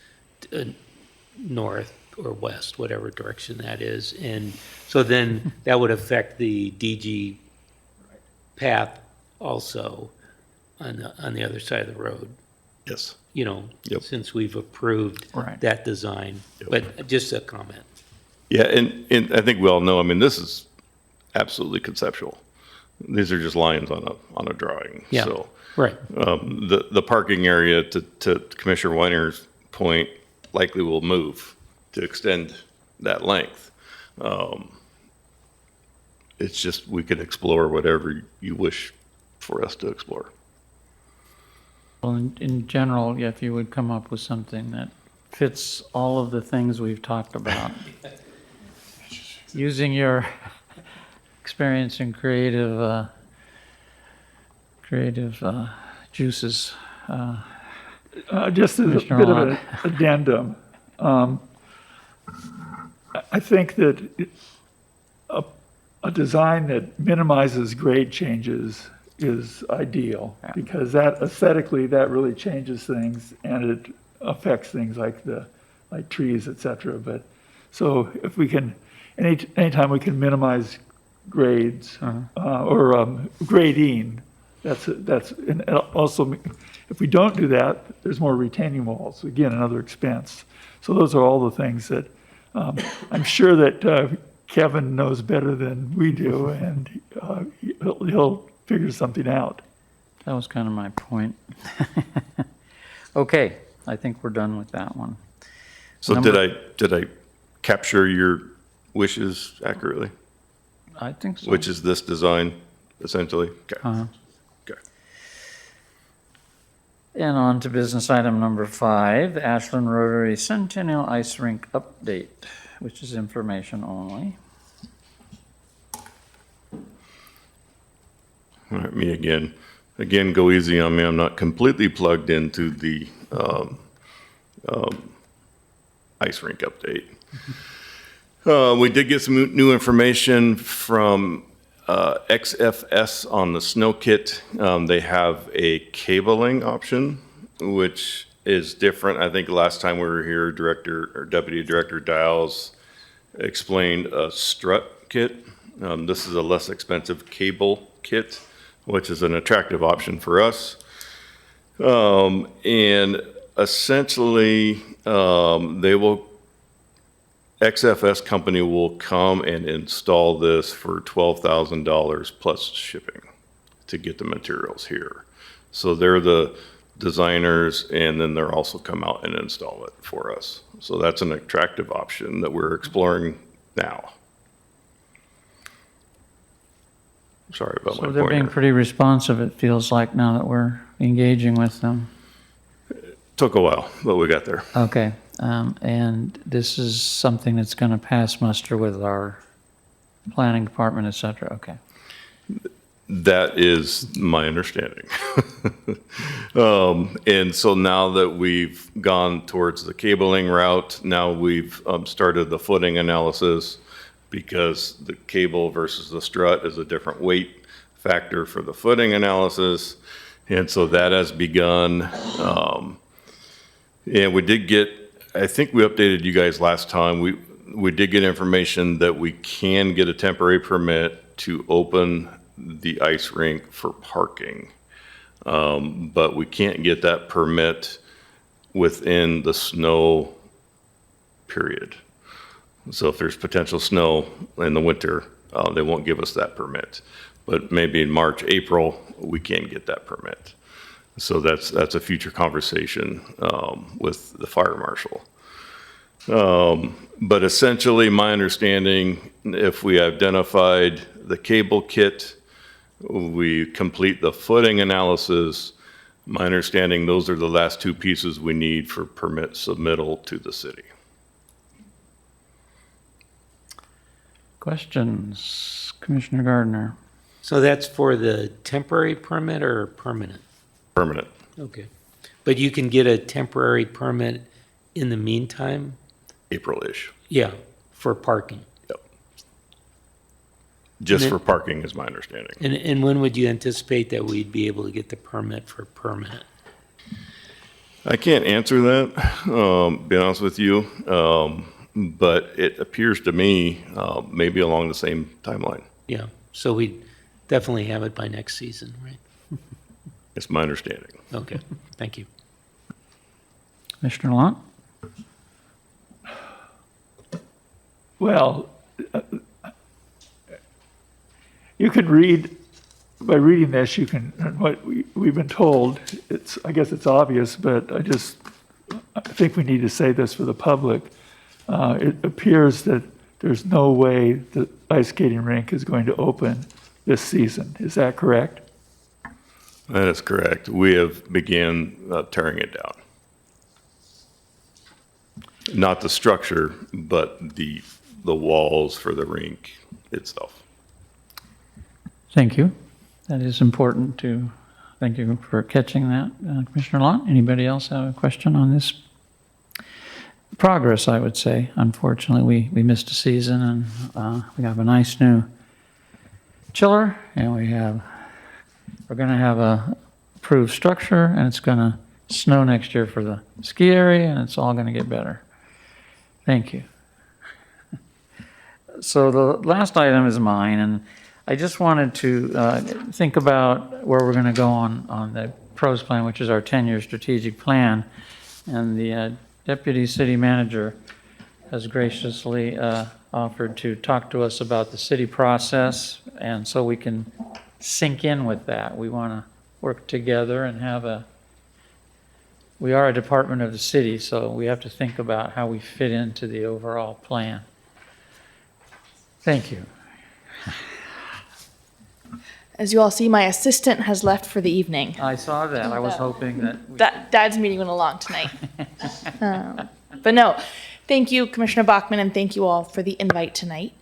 north or west, whatever direction that is. And so then that would affect the DG path also on the other side of the road, Yes. Yep. since we've approved Right. that design. But just a comment. Yeah, and I think we all know, I mean, this is absolutely conceptual. These are just lines on a drawing. Yeah. So Right. the parking area, to Commissioner Weiner's point, likely will move to extend that length. It's just, we could explore whatever you wish for us to explore. Well, in general, if you would come up with something that fits all of the things we've talked about, using your experience in creative juices. Just as a Commissioner bit of Lott. an addendum, I think that a design that minimizes grade changes is ideal, because that aesthetically, that really changes things, and it affects things like trees, et cetera. But, so if we can, anytime we can minimize grades, or grading, and also, if we don't do that, there's more retaining walls, again, another expense. So those are all the things that, I'm sure that Kevin knows better than we do, and he'll figure something out. That was kind of my point. Okay, I think we're done with that one. So did I capture your wishes accurately? I think so. Which is this design, essentially? Okay. Okay. And on to business item number 5, the Ashland Rotary Centennial Ice Rink update, which is information only. All right, me again. Again, go easy on me. I'm not completely plugged into the ice rink update. We did get some new information from XFS on the snow kit. They have a cabling option, which is different. I think last time we were here, Deputy Director Dials explained a strut kit. This is a less expensive cable kit, which is an attractive option for us. And essentially, XFS company will come and install this for $12,000 plus shipping to get the materials here. So they're the designers, and then they'll also come out and install it for us. So that's an attractive option that we're exploring now. Sorry about my So pointer. they're being pretty responsive, it feels like, now that we're engaging with them. Took a while, but we got there. Okay, and this is something that's going to pass muster with our planning department, et cetera, okay. That is my understanding. And so now that we've gone towards the cabling route, now we've started the footing analysis, because the cable versus the strut is a different weight factor for the footing analysis. And so that has begun. And we did get, I think we updated you guys last time, we did get information that we can get a temporary permit to open the ice rink for parking. But we can't get that permit within the snow period. So if there's potential snow in the winter, they won't give us that permit. But maybe in March, April, we can get that permit. So that's a future conversation with the fire marshal. But essentially, my understanding, if we identified the cable kit, we complete the footing analysis, my understanding, those are the last two pieces we need for permit submittal to the city. Questions? Commissioner Gardner? So that's for the temporary permit or permanent? Permanent. Okay. But you can get a temporary permit in the meantime? April-ish. Yeah, for parking. Yep. just for parking is my understanding. And when would you anticipate that we'd be able to get the permit for permanent? I can't answer that, be honest with you, but it appears to me maybe along the same timeline. Yeah, so we definitely have it by next season, right? It's my understanding. Okay, thank you. Commissioner Lunt? Well, you can read, by reading this, you can, what we've been told, I guess it's obvious, but I think we need to say this for the public. It appears that there's no way the ice skating rink is going to open this season. Is that correct? That is correct. We have began tearing it down. Not the structure, but the walls for the rink itself. Thank you. That is important to, thank you for catching that. Commissioner Lott, anybody else have a question on this? Progress, I would say. Unfortunately, we missed a season, and we have a nice new chiller, and we're going to have a approved structure, and it's going to snow next year for the ski area, and it's all going to get better. Thank you. So the last item is mine, and I just wanted to think about where we're going to go on the PROS plan, which is our 10-year strategic plan. And the deputy city manager has graciously offered to talk to us about the city process, and so we can sink in with that. We want to work together and we are a department of the city, so we have to think about how we fit into the overall plan. Thank you. As you all see, my assistant has left for the evening. I saw that. I was hoping that. Dad's meeting went along tonight. But no, thank you, Commissioner Bachman, and thank you all for the invite tonight.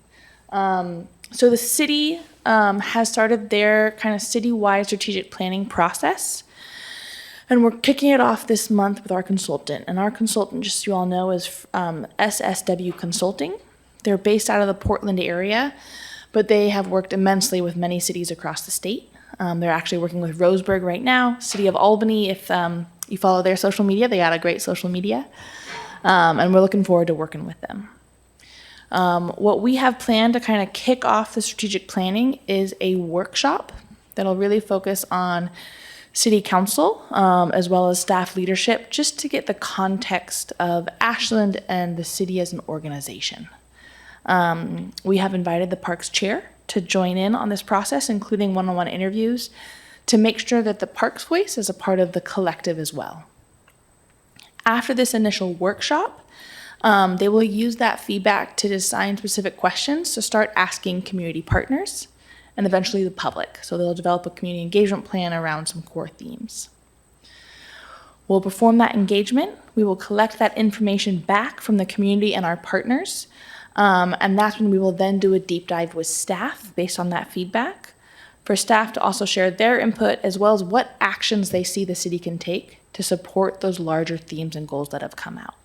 So the city has started their kind of citywide strategic planning process. And we're kicking it off this month with our consultant. And our consultant, just so you all know, is SSW Consulting. They're based out of the Portland area, but they have worked immensely with many cities across the state. They're actually working with Roseburg right now, City of Albany. If you follow their social media, they got a great social media. And we're looking forward to working with them. What we have planned to kind of kick off the strategic planning is a workshop that'll really focus on city council, as well as staff leadership, just to get the context of Ashland and the city as an organization. We have invited the parks chair to join in on this process, including one-on-one interviews, to make sure that the parks voice is a part of the collective as well. After this initial workshop, they will use that feedback to design specific questions to start asking community partners and eventually the public. So they'll develop a community engagement plan around some core themes. We'll perform that engagement. We will collect that information back from the community and our partners. And that's when we will then do a deep dive with staff based on that feedback, for staff to also share their input as well as what actions they see the city can take to support those larger themes and goals that have come out.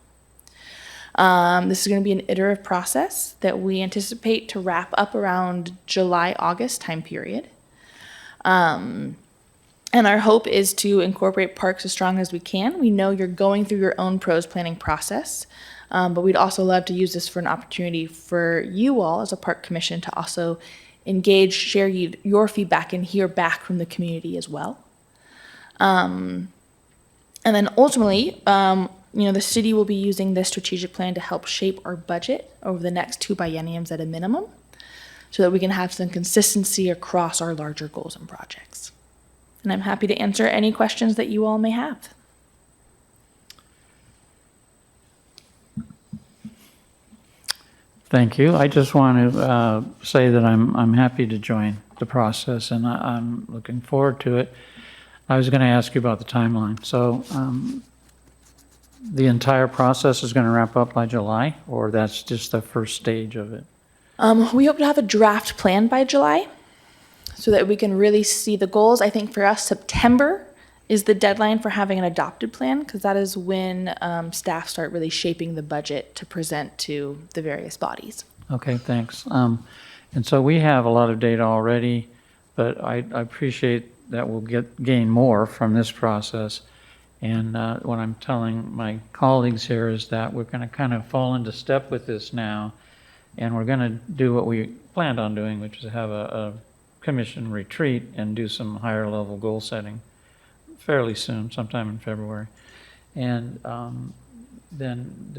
This is going to be an iterative process that we anticipate to wrap up around July, August time period. And our hope is to incorporate parks as strong as we can. We know you're going through your own PROS planning process, but we'd also love to use this for an opportunity for you all as a park commission to also engage, share your feedback, and hear back from the community as well. And then ultimately, the city will be using this strategic plan to help shape our budget over the next 2 bienniums at a minimum, so that we can have some consistency across our larger goals and projects. And I'm happy to answer any questions that you all may have. Thank you. I just want to say that I'm happy to join the process, and I'm looking forward to it. I was going to ask you about the timeline. So the entire process is going to wrap up by July, or that's just the first stage of it? We hope to have a draft plan by July so that we can really see the goals. I think for us, September is the deadline for having an adopted plan, because that is when staff start really shaping the budget to present to the various bodies. Okay, thanks. And so we have a lot of data already, but I appreciate that we'll gain more from this process. And what I'm telling my colleagues here is that we're going to kind of fall into step with this now, and we're going to do what we planned on doing, which is have a commission retreat and do some higher level goal setting fairly soon, sometime in February. And then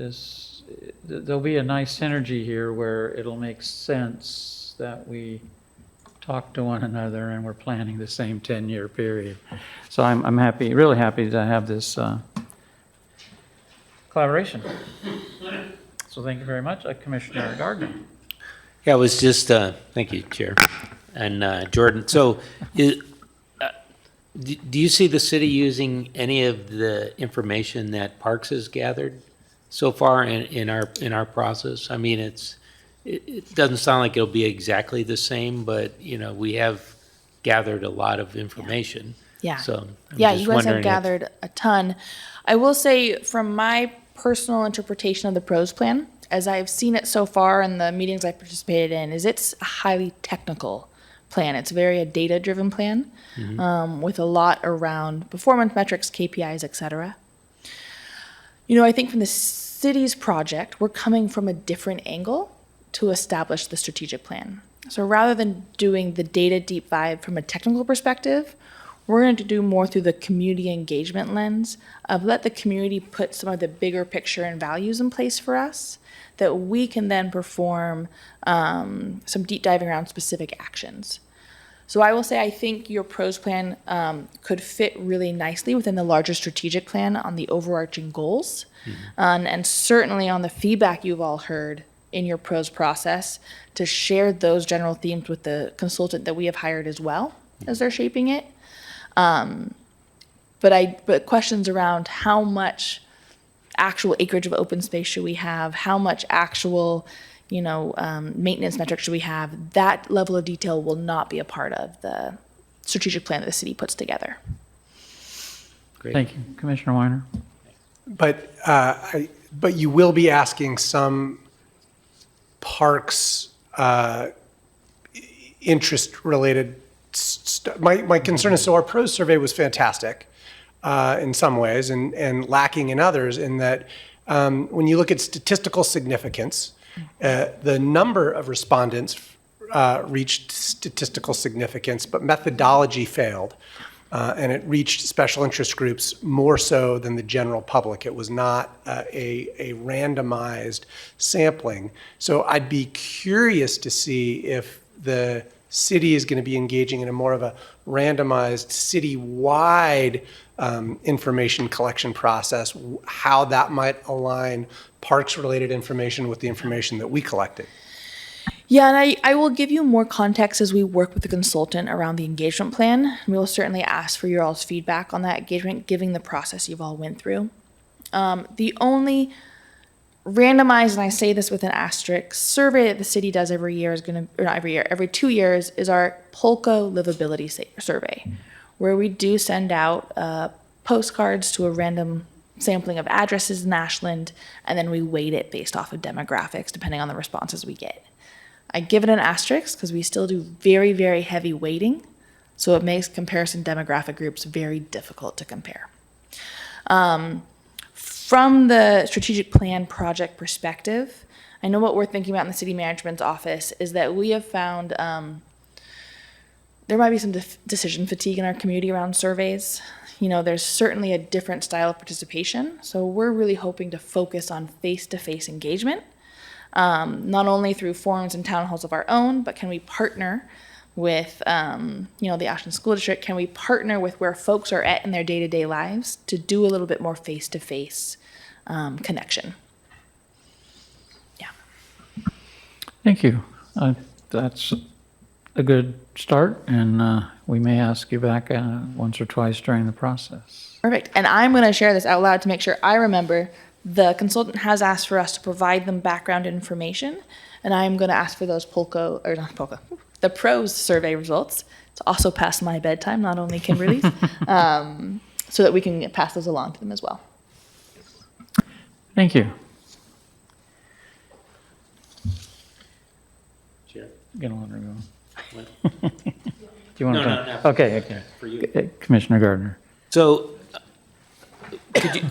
there'll be a nice synergy here where it'll make sense that we talk to one another and we're planning the same 10-year period. So I'm happy, really happy to have this collaboration. So thank you very much, Commissioner Gardner. Yeah, it was just, thank you, Chair, and Jordan. So do you see the city using any of the information that Parks has gathered so far in our process? I mean, it doesn't sound like it'll be exactly the same, but, you know, we have gathered a lot of information. Yeah. So I'm Yeah, just you guys have wondering if- gathered a ton. I will say, from my personal interpretation of the pros plan, as I've seen it so far in the meetings I've participated in, is it's a highly technical plan. It's very a data-driven plan with a lot around performance metrics, KPIs, et cetera. You know, I think from the city's project, we're coming from a different angle to establish the strategic plan. So rather than doing the data deep dive from a technical perspective, we're going to do more through the community engagement lens of let the community put some of the bigger picture and values in place for us that we can then perform some deep diving around specific actions. So I will say I think your pros plan could fit really nicely within the larger strategic plan on the overarching goals. And certainly on the feedback you've all heard in your pros process to share those general themes with the consultant that we have hired as well as they're shaping it. But questions around how much actual acreage of open space should we have, how much actual, maintenance metrics should we have, that level of detail will not be a part of the strategic plan that the city puts together. Great. Thank you. Commissioner Weiner? But you will be asking some parks interest-related my concern is, so our pros survey was fantastic in some ways and lacking in others in that when you look at statistical significance, the number of respondents reached statistical significance, but methodology failed. And it reached special interest groups more so than the general public. It was not a randomized sampling. So I'd be curious to see if the city is going to be engaging in a more of a randomized citywide information collection process, how that might align parks-related information with the information that we collected. Yeah, and I will give you more context as we work with the consultant around the engagement plan. We will certainly ask for your all's feedback on that engagement, given the process you've all went through. The only randomized, and I say this with an asterisk, survey that the city does every year is going to, or not every year, every 2 years is our Polko livability survey, where we do send out postcards to a random sampling of addresses in Ashland, and then we weight it based off of demographics, depending on the responses we get. I give it an asterisk because we still do very, very heavy weighting, so it makes comparison demographic groups very difficult to compare. From the strategic plan project perspective, I know what we're thinking about in the city management's office is that we have found there might be some decision fatigue in our community around surveys. There's certainly a different style of participation, so we're really hoping to focus on face-to-face engagement. Not only through forums and town halls of our own, but can we partner with, the Ashland School District? Can we partner with where folks are at in their day-to-day lives to do a little bit more face-to-face connection? Yeah. Thank you. That's a good start, and we may ask you back once or twice during the process. Perfect. And I'm going to share this out loud to make sure I remember. The consultant has asked for us to provide them background information, and I'm going to ask for those the pros survey results. It's also past my bedtime, not only Kimberly's, so that we can pass those along to them as well. Thank you. Chair. gonna let her go. Do you want No, to? no, not for Okay, you. okay. For you. Commissioner Gardner. So,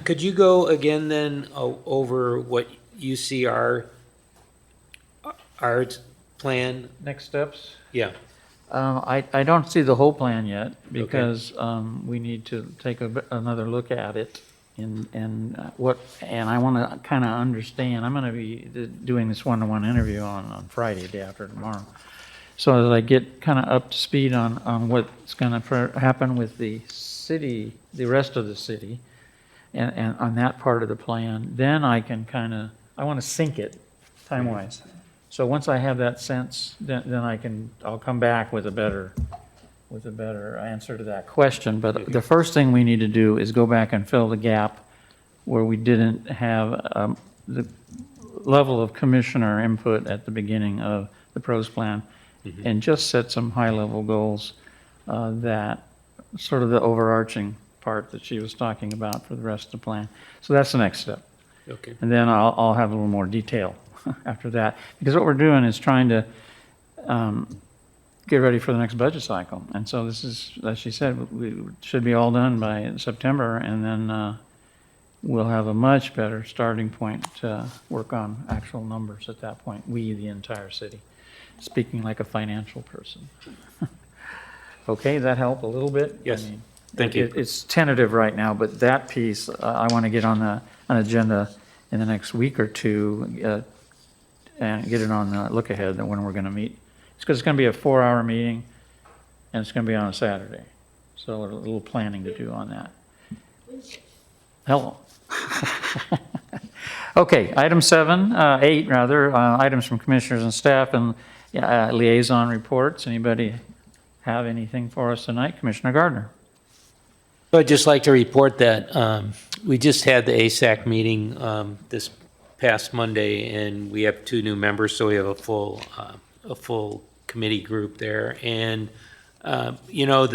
could you go again then over what you see our plan? Next steps? Yeah, I don't see the whole plan yet because we need to take another look at it and I want to kind of understand. I'm going to be doing this one-to-one interview on Friday, day after tomorrow. So that I get kind of up to speed on what's going to happen with the city, the rest of the city, and on that part of the plan, then I can I want to sync it time-wise. So once I have that sense, then I'll come back with a better answer to that question. But the first thing we need to do is go back and fill the gap where we didn't have the level of commissioner input at the beginning of the pros plan, and just set some high-level goals that sort of the overarching part that she was talking about for the rest of the plan. So that's the next step. okay. And then I'll have a little more detail after that. Because what we're doing is trying to get ready for the next budget cycle. And so this is, as she said, we should be all done by September, and then we'll have a much better starting point to work on actual numbers at that point, we, the entire city, speaking like a financial person. Okay, that help a little bit? Yes. I mean, Thank you. It's tentative right now, but that piece, I want to get on an agenda in the next week or two and get it on the look ahead that when we're going to meet. It's because it's going to be a 4-hour meeting and it's going to be on a Saturday. So a little planning to do on that. Hello. Okay, item 8 rather, items from commissioners and staff and liaison reports. Anybody have anything for us tonight? Commissioner Gardner. I'd just like to report that we just had the ASAC meeting this past Monday, and we have 2 new members, so we have a full committee group there. And you know,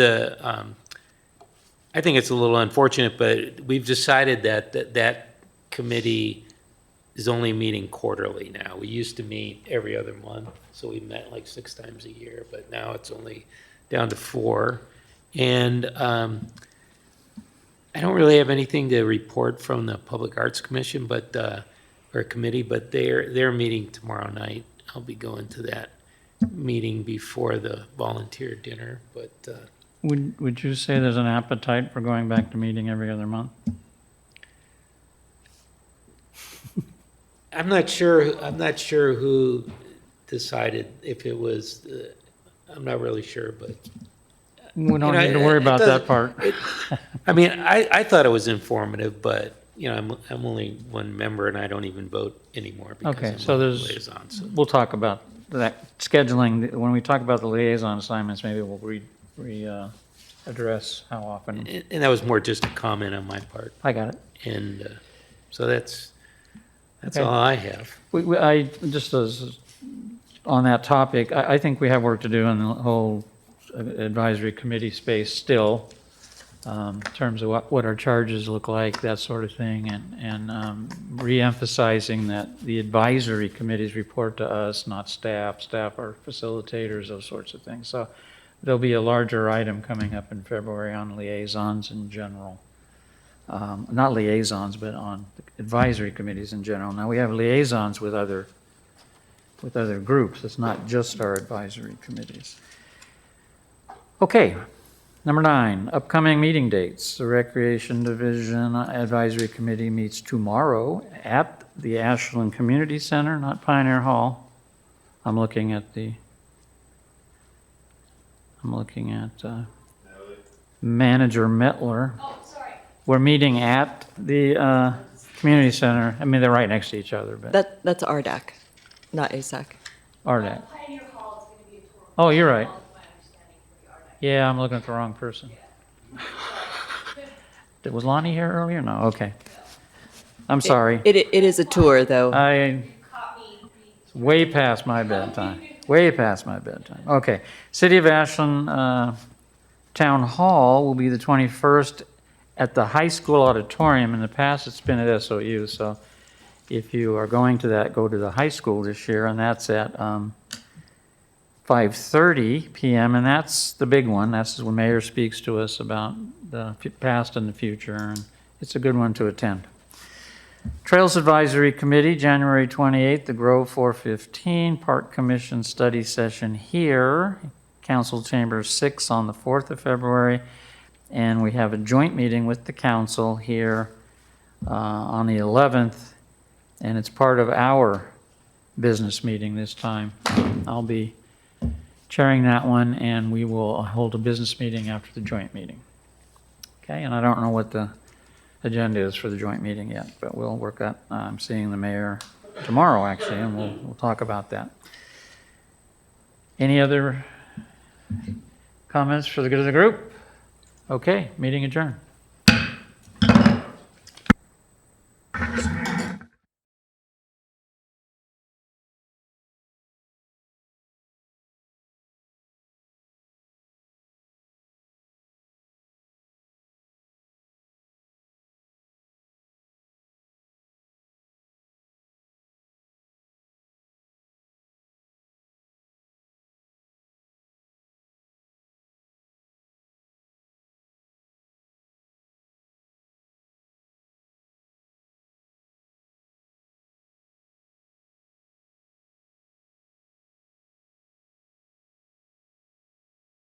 I think it's a little unfortunate, but we've decided that committee is only meeting quarterly now. We used to meet every other month, so we met like 6 times a year, but now it's only down to 4. And I don't really have anything to report from the Public Arts Commission, or committee, but they're meeting tomorrow night. I'll be going to that meeting before the volunteer dinner, but Would you say there's an appetite for going back to meeting every other month? I'm not sure who decided if it was, I'm not really sure, but. We don't need to worry about that part. I mean, I thought it was informative, but, you know, I'm only one member and I don't even vote anymore because Okay, I'm so on the there's, liaison. So. we'll talk about that scheduling. When we talk about the liaison assignments, maybe we'll address how often. And that was more just a comment on my part. I got it. And so that's Okay. all I have. I just as on that topic, I think we have work to do in the whole advisory committee space still, in terms of what our charges look like, that sort of thing, and re-emphasizing that the advisory committees report to us, not staff. Staff are facilitators, those sorts of things. So there'll be a larger item coming up in February on liaisons in general. Not liaisons, but on advisory committees in general. Now, we have liaisons with other groups. It's not just our advisory committees. Okay, number 9, upcoming meeting dates. The Recreation Division Advisory Committee meets tomorrow at the Ashland Community Center, not Pioneer Hall. I'm looking at Manager Mettler. Oh, sorry. We're meeting at the community center. I mean, they're right next to each other, but That's RDAC, not ASAC. RDAC. Oh, you're right. Yeah, I'm looking at the wrong person. Was Lonnie here earlier? No, okay. I'm sorry. It is a tour, though. It's way past my bedtime. Way past my bedtime. Okay. City of Ashland Town Hall will be the 21st at the high school auditorium. In the past, it's been at SOU, so if you are going to that, go to the high school this year, and that's at 5:30 PM, and that's the big one. That's when Mayor speaks to us about the past and the future, and it's a good one to attend. Trails Advisory Committee, January 28th, the Grove 4:15, Park Commission study session here, Council Chamber 6 on the 4th of February, and we have a joint meeting with the council here on the 11th, and it's part of our business meeting this time. I'll be chairing that one, and we will hold a business meeting after the joint meeting. Okay, and I don't know what the agenda is for the joint meeting yet, but we'll work that. I'm seeing the mayor tomorrow, actually, and we'll talk about that. Any other comments for the good of the group? Okay, meeting adjourned.